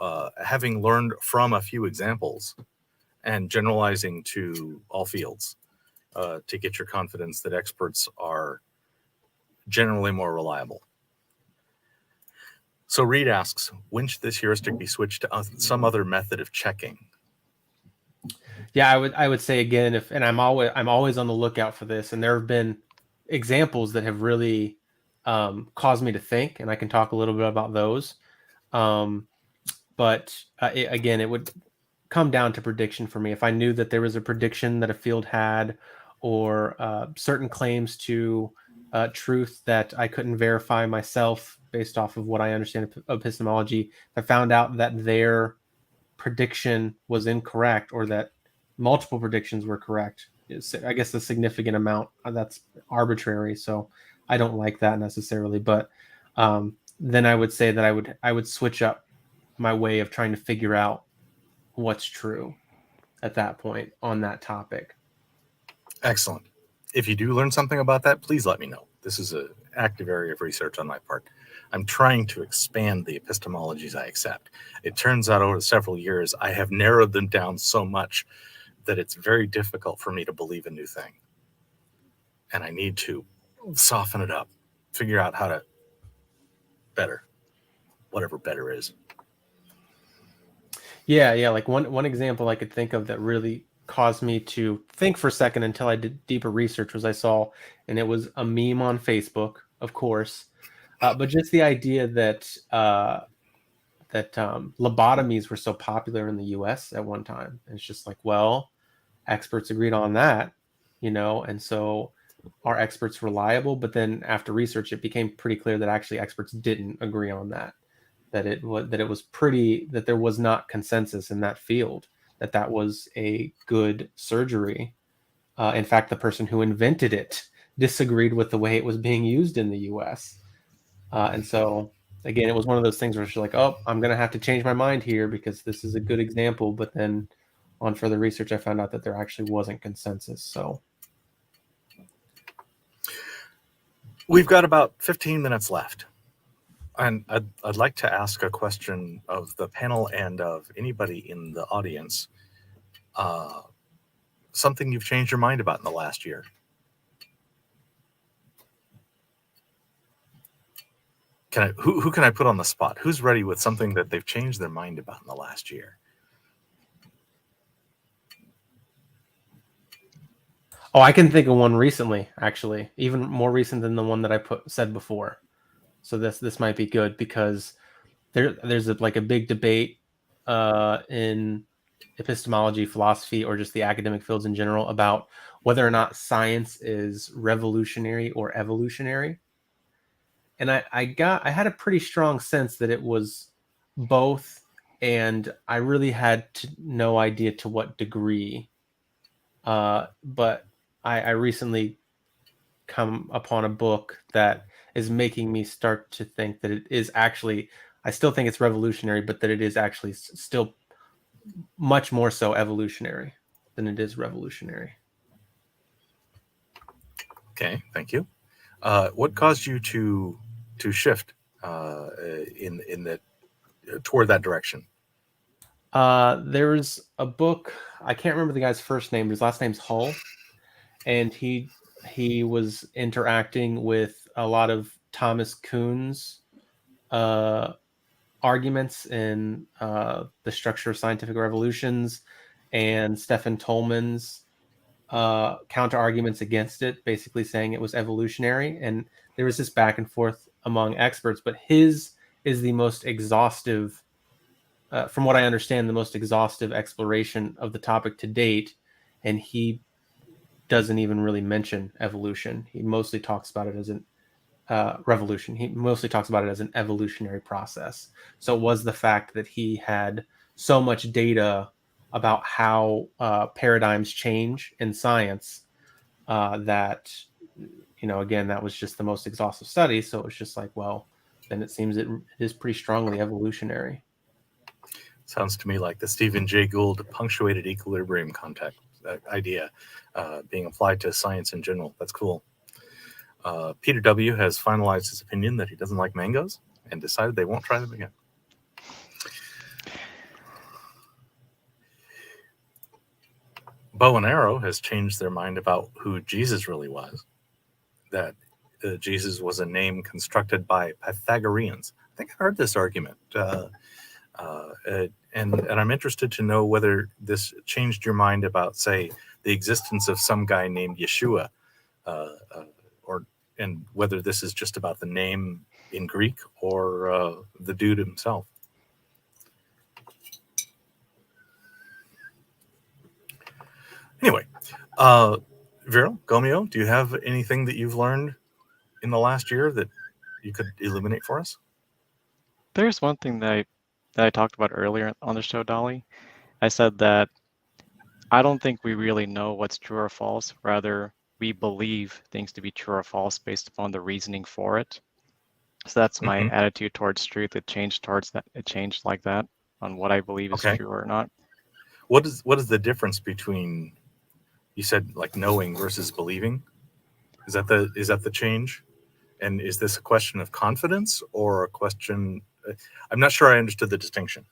having learned from a few examples and generalizing to all fields to get your confidence that experts are generally more reliable. So Reed asks, when should this heuristic be switched to some other method of checking? Yeah, I would say again, I'm always on the lookout for this, and there have been examples that have really caused me to think, and I can talk a little bit about those. But again, it would come down to prediction for me. If I knew that there was a prediction that a field had, or certain claims to truth that I couldn't verify myself based off of what I understand of epistemology, I found out that their prediction was incorrect, or that multiple predictions were correct. I guess a significant amount, that's arbitrary, so I don't like that necessarily. But then I would say that I would switch up my way of trying to figure out what's true at that point on that topic. Excellent. If you do learn something about that, please let me know. This is an active area of research on my part. I'm trying to expand the epistemologies I accept. It turns out over several years, I have narrowed them down so much that it's very difficult for me to believe a new thing. And I need to soften it up, figure out how to better, whatever better is. Yeah. Like one example I could think of that really caused me to think for a second until I did deeper research was I saw, and it was a meme on Facebook, of course, but just the idea that lobotomies were so popular in the U.S. at one time. And it's just like, well, experts agreed on that, and so are experts reliable? But then after research, it became pretty clear that actually experts didn't agree on that. That there was not consensus in that field, that was a good surgery. In fact, the person who invented it disagreed with the way it was being used in the U.S. And so, again, it was one of those things where it's like, oh, I'm going to have to change my mind here because this is a good example. But then on further research, I found out that there actually wasn't consensus. So we've got about 15 minutes left. And I'd like to ask a question of the panel and of anybody in the audience. Something you've changed your mind about in the last year. Who can I put on the spot? Who's ready with something that they've changed their mind about in the last year? Oh, I can think of one recently, actually, even more recent than the one that I said before. So this might be good because there's a big debate in epistemology, philosophy, or just the academic fields in general about whether or not science is revolutionary or evolutionary. And I had a pretty strong sense that it was both, and I really had no idea to what degree. But I recently come upon a book that is making me start to think that it is actually, I still think it's revolutionary, but that it is actually still much more so evolutionary than it is revolutionary. Okay, thank you. What caused you to shift in that toward that direction? There's a book. I can't remember the guy's first name, but his last name's Hull, and he was interacting with a lot of Thomas Kuhn's arguments in The Structure of Scientific Revolutions, and Stephen Tolman's counter arguments against it, basically saying it was evolutionary. And there was this back and forth among experts, but his is the most exhaustive, from what I understand, the most exhaustive exploration of the topic to date. And he doesn't even really mention evolution. He mostly talks about it as an revolution. He mostly talks about it as an evolutionary process. So it was the fact that he had so much data about how paradigms change in science that, again, that was just the most exhaustive study. So it was just like, well, then it seems it is pretty strongly evolutionary. Sounds to me like the Stephen Jay Gould punctuated equilibrium contact idea being applied to science in general. That's cool. Peter W. has finalized his opinion that he doesn't like mangoes and decided they won't try them again. Bow and Arrow has changed their mind about who Jesus really was, that Jesus was a name constructed by Pythagoreans. I think I heard this argument. And I'm interested to know whether this changed your mind about, say, the existence of some guy named Yeshua, and whether this is just about the name in Greek or the dude himself. Anyway, Veeral, Gomeo, do you have anything that you've learned in the last year that you could illuminate for us? There's one thing that I talked about earlier on the show, Dali. I said that I don't think we really know what's true or false. Rather, we believe things to be true or false based upon the reasoning for it. So that's my attitude towards truth. It changed like that on what I believe is true or not. What is the difference between, you said, like, knowing versus believing? Is that the change? And is this a question of confidence or a question? I'm not sure I understood the distinction.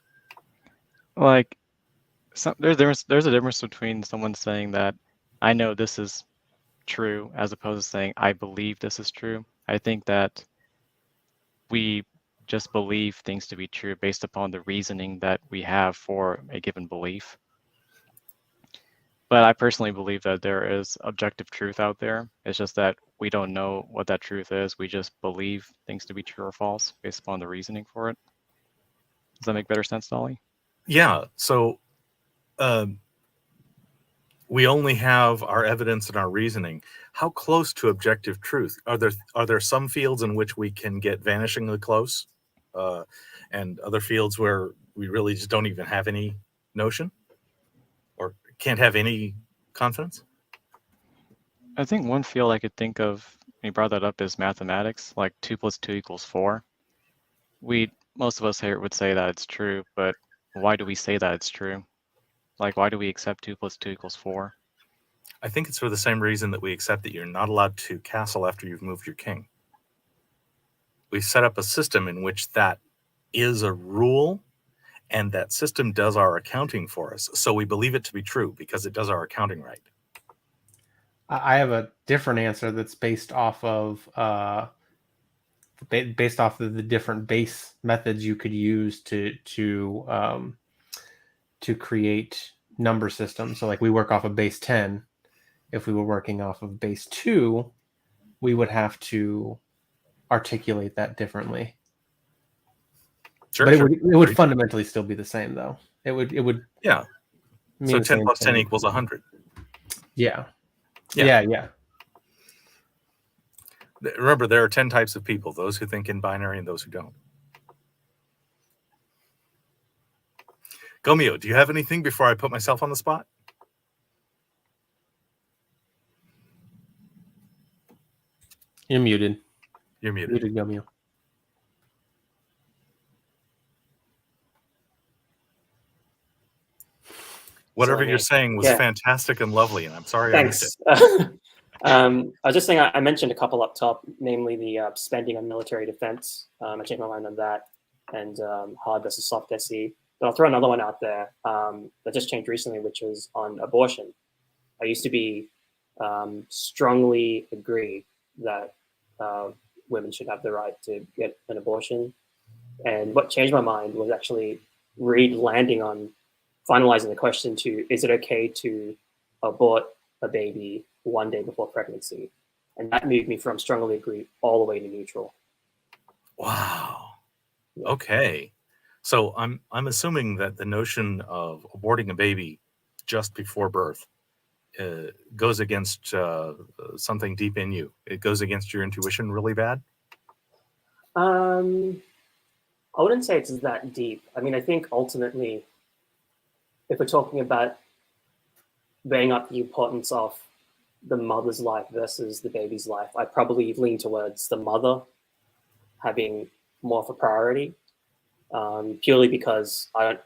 Like, there's a difference between someone saying that I know this is true as opposed to saying I believe this is true. I think that we just believe things to be true based upon the reasoning that we have for a given belief. But I personally believe that there is objective truth out there. It's just that we don't know what that truth is. We just believe things to be true or false based upon the reasoning for it. Does that make better sense, Dali? Yeah. So we only have our evidence and our reasoning. How close to objective truth? Are there some fields in which we can get vanishingly close, and other fields where we really just don't even have any notion or can't have any confidence? I think one field I could think of, when you brought that up, is mathematics. Like 2 + 2 = 4. Most of us here would say that it's true, but why do we say that it's true? Like, why do we accept 2 + 2 = 4? I think it's for the same reason that we accept that you're not allowed to castle after you've moved your king. We set up a system in which that is a rule, and that system does our accounting for us. So we believe it to be true because it does our accounting right. I have a different answer that's based off of the different base methods you could use to create number systems. So, like, we work off of base 10. If we were working off of base 2, we would have to articulate that differently. Sure, but it would fundamentally still be the same, though. It would yeah. So 10 + 10 = 100. Yeah. Remember, there are 10 types of people: those who think in binary and those who don't. Gomeo, do you have anything before I put myself on the spot? You're muted. You're muted. Muted, Gomeo. Whatever you're saying was fantastic and lovely, and I'm sorry Thanks. I missed it. I was just saying, I mentioned a couple up top, namely the spending on military defense. I changed my mind on that, and hard versus soft SE. But I'll throw another one out there that just changed recently, which was on abortion. I used to be strongly agree that women should have the right to get an abortion. And what changed my mind was actually landing on finalizing the question to, is it okay to abort a baby one day before pregnancy? And that moved me from strongly agree all the way to neutral. Wow. Okay. So I'm assuming that the notion of aborting a baby just before birth goes against something deep in you. It goes against your intuition really bad? I wouldn't say it's that deep. I mean, I think ultimately, if we're talking about weighing up the importance of the mother's life versus the baby's life, I probably lean towards the mother having more of a priority, purely because I don't,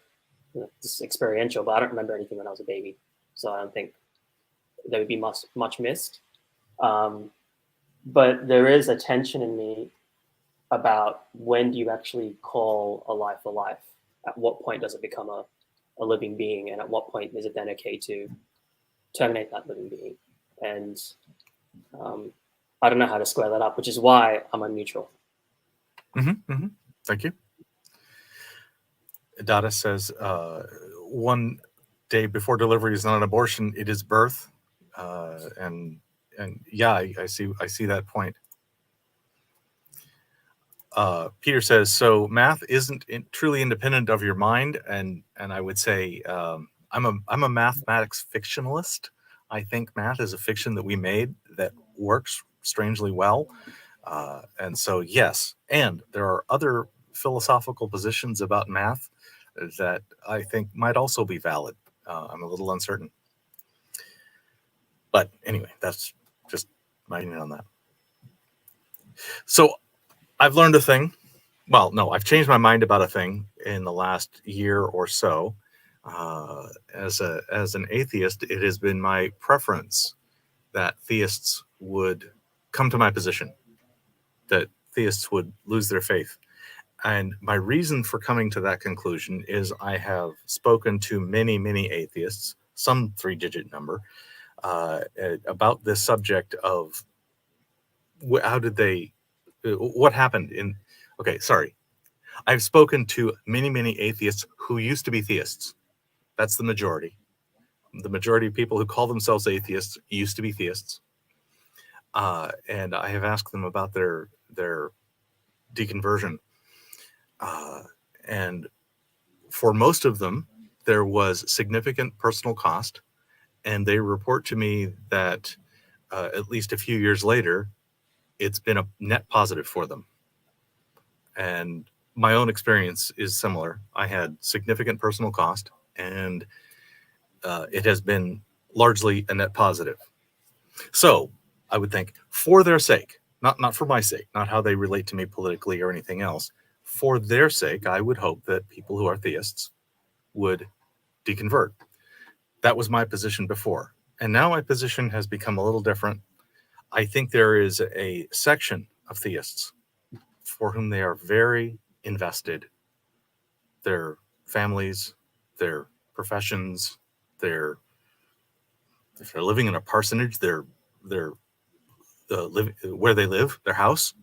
this is experiential, but I don't remember anything when I was a baby. So I don't think there would be much missed. But there is a tension in me about when do you actually call a life a life? At what point does it become a living being? And at what point is it then okay to terminate that living being? And I don't know how to square that up, which is why I'm on neutral. Thank you. Dada says, one day before delivery is not an abortion, it is birth. And yeah, I see that point. Peter says, so math isn't truly independent of your mind, and I would say I'm a mathematics fictionalist. I think math is a fiction that we made that works strangely well, and so yes. And there are other philosophical positions about math that I think might also be valid. I'm a little uncertain, but anyway, that's just my opinion on that. So I've learned a thing. Well, no, I've changed my mind about a thing in the last year or so. As an atheist, it has been my preference that theists would come to my position, that theists would lose their faith. And my reason for coming to that conclusion is I have spoken to many, many atheists, some 3-digit number, about this subject of how did they, what happened in, okay, sorry. I've spoken to many, many atheists who used to be theists. That's the majority. The majority of people who call themselves atheists used to be theists. And I have asked them about their deconversion. And for most of them, there was significant personal cost. And they report to me that at least a few years later, it's been a net positive for them. And my own experience is similar. I had significant personal cost, and it has been largely a net positive. So I would think, for their sake, not for my sake, not how they relate to me politically or anything else, for their sake, I would hope that people who are theists would deconvert. That was my position before. And now my position has become a little different. I think there is a section of theists for whom they are very invested. Their families, their professions, if they're living in a parsonage, where they live, their house,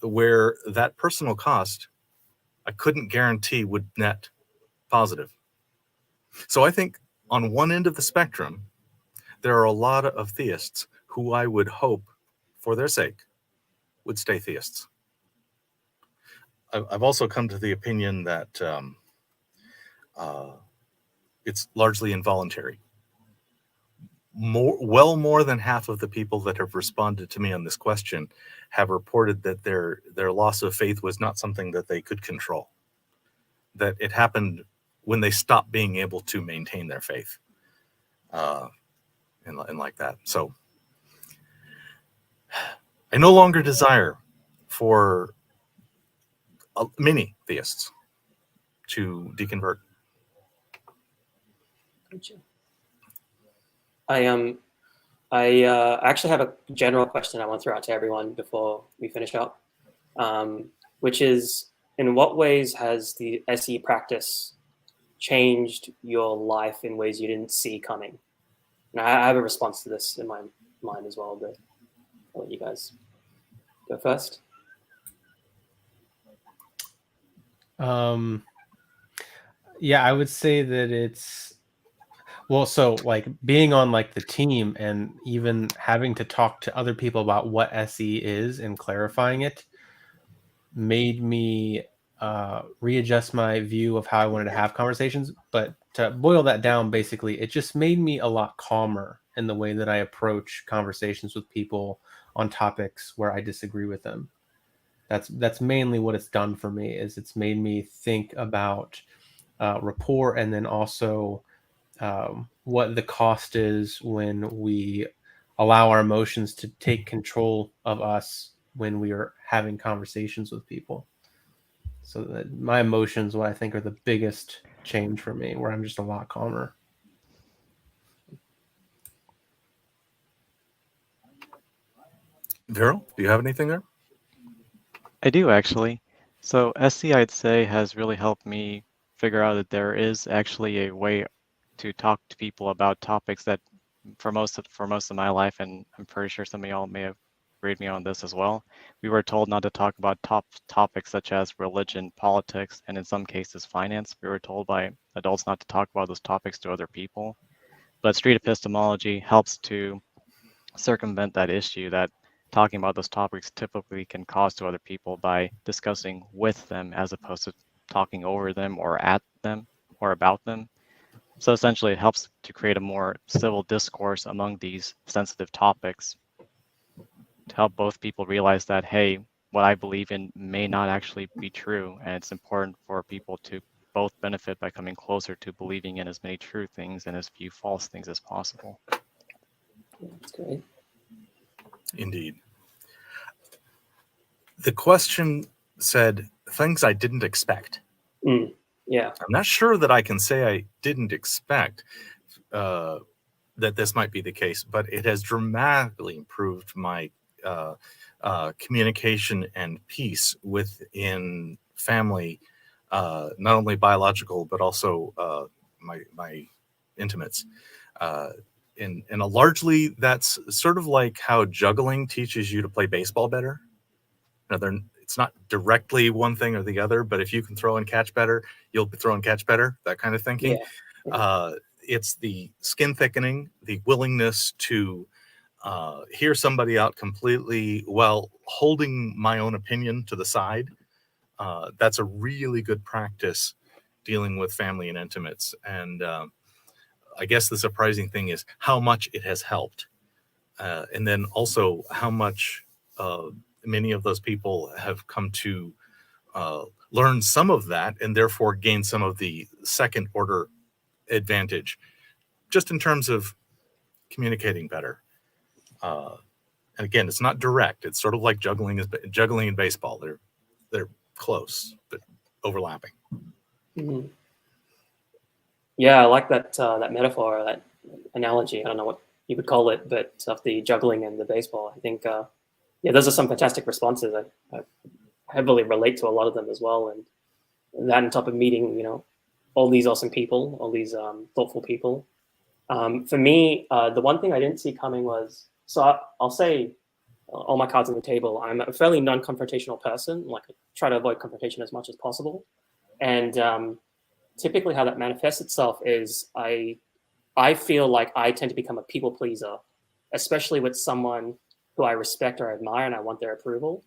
where that personal cost, I couldn't guarantee would net positive. So I think on one end of the spectrum, there are a lot of theists who I would hope, for their sake, would stay theists. I've also come to the opinion that it's largely involuntary. More than half of the people that have responded to me on this question have reported that their loss of faith was not something that they could control, that it happened when they stopped being able to maintain their faith, and like that. So I no longer desire for many theists to deconvert. I I actually have a general question I want to throw out to everyone before we finish up, which is, in what ways has the SE practice changed your life in ways you didn't see coming? And I have a response to this in my mind as well, but I'll let you guys go first. Yeah, I would say that it's, well, so like being on like the team and even having to talk to other people about what SE is and clarifying it made me readjust my view of how I wanted to have conversations. But to boil that down, basically, it just made me a lot calmer in the way that I approach conversations with people on topics where I disagree with them. That's mainly what it's done for me, is it's made me think about rapport, and then also what the cost is when we allow our emotions to take control of us when we are having conversations with people. So that my emotions, what I think are the biggest change for me, where I'm just a lot calmer. Veeral, do you have anything there? I do actually. So SC, I'd say, has really helped me figure out that there is actually a way to talk to people about topics that for most of my life, and I'm pretty sure some of y'all may have agreed me on this as well, we were told not to talk about topics such as religion, politics, and in some cases finance. We were told by adults not to talk about those topics to other people. But street epistemology helps to circumvent that issue, that talking about those topics typically can cause to other people by discussing with them as opposed to talking over them or at them or about them. So essentially, it helps to create a more civil discourse among these sensitive topics to help both people realize that, hey, what I believe in may not actually be true, and it's important for people to both benefit by coming closer to believing in as many true things and as few false things as possible. That's great. Indeed. The question said things I didn't expect. Yeah. I'm not sure that I can say I didn't expect that this might be the case, but it has dramatically improved my communication and peace within family, not only biological, but also my intimates. And largely, that's sort of like how juggling teaches you to play baseball better. Now, it's not directly one thing or the other, but if you can throw and catch better, you'll throw and catch better, that kind of thinking. Yeah. It's the skin thickening, the willingness to hear somebody out completely while holding my own opinion to the side. That's a really good practice dealing with family and intimates. And I guess the surprising thing is how much it has helped. And then also how much many of those people have come to learn some of that and therefore gain some of the second order advantage, just in terms of communicating better. And again, it's not direct. It's sort of like juggling in baseball. They're close, but overlapping. Mm-hmm. Yeah, I like that that metaphor, that analogy. I don't know what you would call it, but of the juggling and the baseball. I think, yeah, those are some fantastic responses. I heavily relate to a lot of them as well. And that on top of meeting, you know, all these awesome people, all these thoughtful people. For me, the one thing I didn't see coming was, so I'll say all my cards on the table. I'm a fairly non-confrontational person. Like, I try to avoid confrontation as much as possible. And typically how that manifests itself is I feel like I tend to become a people pleaser, especially with someone who I respect or admire and I want their approval.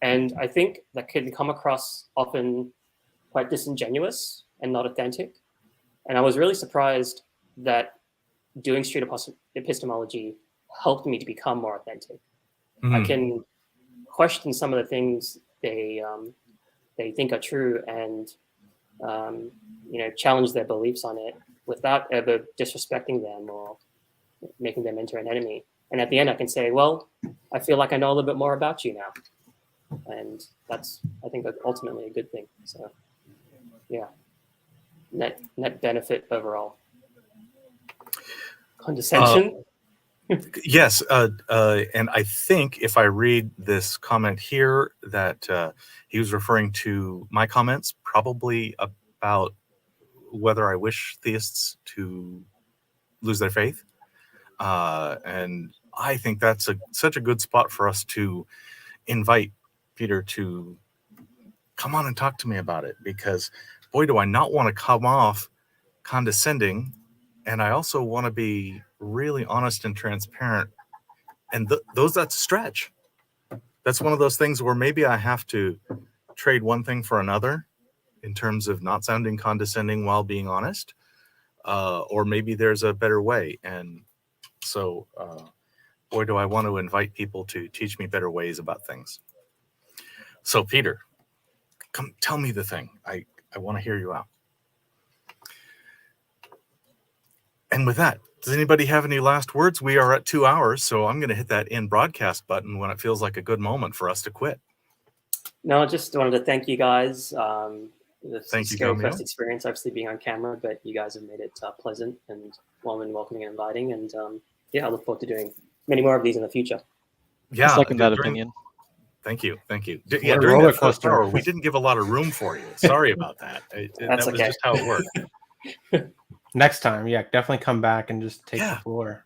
And I think that can come across often quite disingenuous and not authentic. And I was really surprised that doing street epistemology helped me to become more authentic. Mm-hmm. I can question some of the things they think are true and you know, challenge their beliefs on it without ever disrespecting them or making them into an enemy. And at the end, I can say, well, I feel like I know a little bit more about you now. And that's, I think, ultimately a good thing. So, yeah, net benefit overall. Condescension? Yes, and I think if I read this comment here that he was referring to my comments, probably about whether I wish theists to lose their faith. And I think that's such a good spot for us to invite Peter to come on and talk to me about it, because boy, do I not want to come off condescending, and I also want to be really honest and transparent. And that's a stretch. That's one of those things where maybe I have to trade one thing for another in terms of not sounding condescending while being honest, or maybe there's a better way. And so, boy, do I want to invite people to teach me better ways about things. So, Peter, come tell me the thing. I want to hear you out. And with that, does anybody have any last words? We are at 2 hours, so I'm going to hit that end broadcast button when it feels like a good moment for us to quit. No, I just wanted to thank you guys. Thank you, scary Gomeo. first experience, obviously being on camera, but you guys have made it pleasant and warm and welcoming and inviting. And yeah, I look forward to doing many more of these in the future. Yeah, I second that opinion. Thank you. Yeah, during that first hour, we didn't give a lot of room for you. Sorry about that. That was okay. just how it worked. Next time, yeah, definitely come back and just take the floor.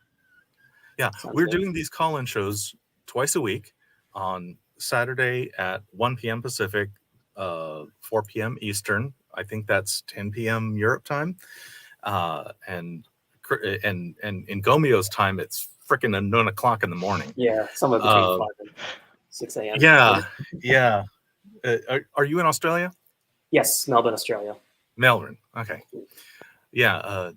Yeah, Sounds we're good. doing these call-in shows twice a week on Saturday at 1 p.m. Pacific, 4 p.m. Eastern. I think that's 10 p.m. Europe time. And in Gomeo's time, it's freaking 9 o'clock in the morning. Yeah, somewhere between 5 and 6 a.m. Yeah. Are you in Australia? Yes, Melbourne, Australia. Melbourne. Okay. Yeah,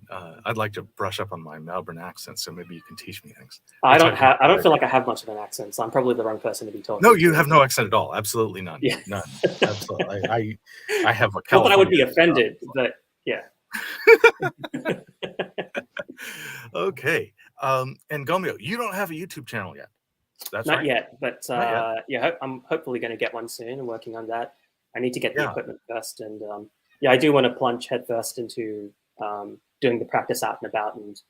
I'd like to brush up on my Melbourne accent, so maybe you can teach me things. I don't feel like I have much of an accent, so I'm probably the wrong person to be talking. No, you have no accent at all. Absolutely none. Yeah. None. Absolutely. I have a Not California. that I would be offended, but yeah. Okay. And Gomeo, you don't have a YouTube channel yet. That's Not right. yet, but yeah, I'm hopefully going to get one soon. I'm working on that. I need to get the equipment first, and yeah, I do want to plunge headfirst into doing the practice out and about, and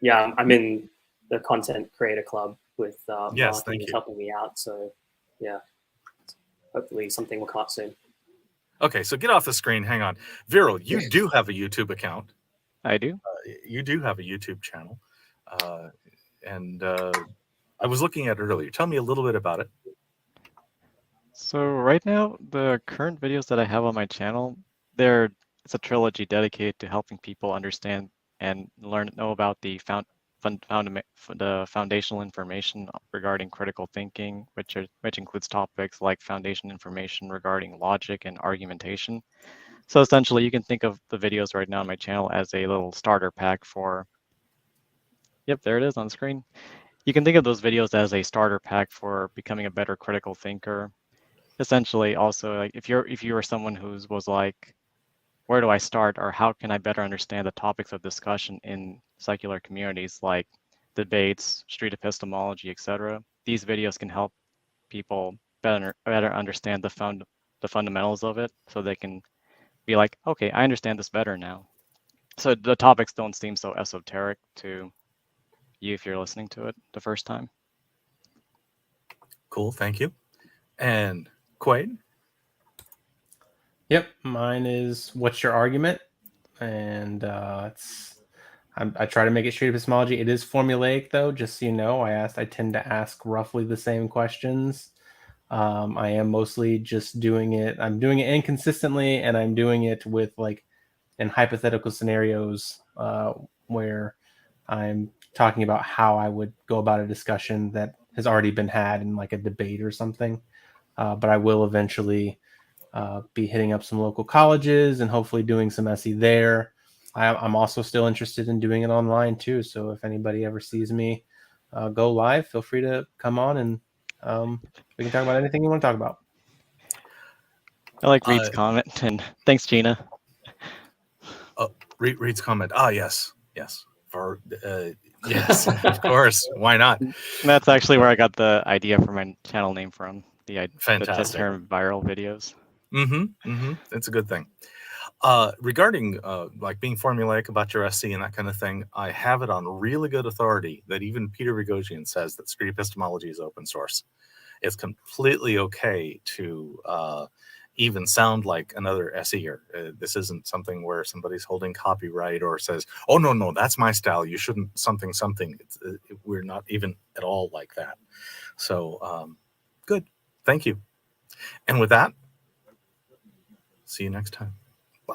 yeah, I'm in the content creator club with Martin is helping me out. So yeah, hopefully something will come up soon. Okay, so get off the screen. Hang on, Veeral, you do have a YouTube account. I do. You do have a YouTube channel, and I was looking at it earlier. Tell me a little bit about it. So right now, the current videos that I have on my channel, it's a trilogy dedicated to helping people understand and know about the foundational information regarding critical thinking, which includes topics like foundation information regarding logic and argumentation. So essentially, you can think of the videos right now on my channel as a little starter pack for. Yep, there it is on screen. You can think of those videos as a starter pack for becoming a better critical thinker. Essentially, also, like if you are someone who was like, where do I start, or how can I better understand the topics of discussion in secular communities like debates, street epistemology, etc. These videos can help people better understand the fundamentals of it, so they can be like, okay, I understand this better now. So the topics don't seem so esoteric to you if you're listening to it the first time. Cool, thank you. And Quayd? Yep, mine is What's Your Argument? And I try to make it straight epistemology. It is formulaic, though, just so you know. I tend to ask roughly the same questions. I am mostly just doing it. I'm doing it inconsistently, and I'm doing it with in hypothetical scenarios where I'm talking about how I would go about a discussion that has already been had in a debate or something. But I will eventually be hitting up some local colleges and hopefully doing some SE there. I'm also still interested in doing it online too. So if anybody ever sees me go live, feel free to come on and we can talk about anything you want to talk about. I like Reed's comment, and thanks, Gina. Reed's comment. Yes. For yes, of course. Why not? That's actually where I got the idea for my channel name from. The Fantastic. term viral videos. It's a good thing. Regarding like being formulaic about your SC and that kind of thing, I have it on really good authority that even Peter Boghossian says that street epistemology is open source. It's completely okay to even sound like another SEer. This isn't something where somebody's holding copyright or says, "Oh no, that's my style. You shouldn't something." We're not even at all like that. So good. Thank you. And with that, see you next time. Bye.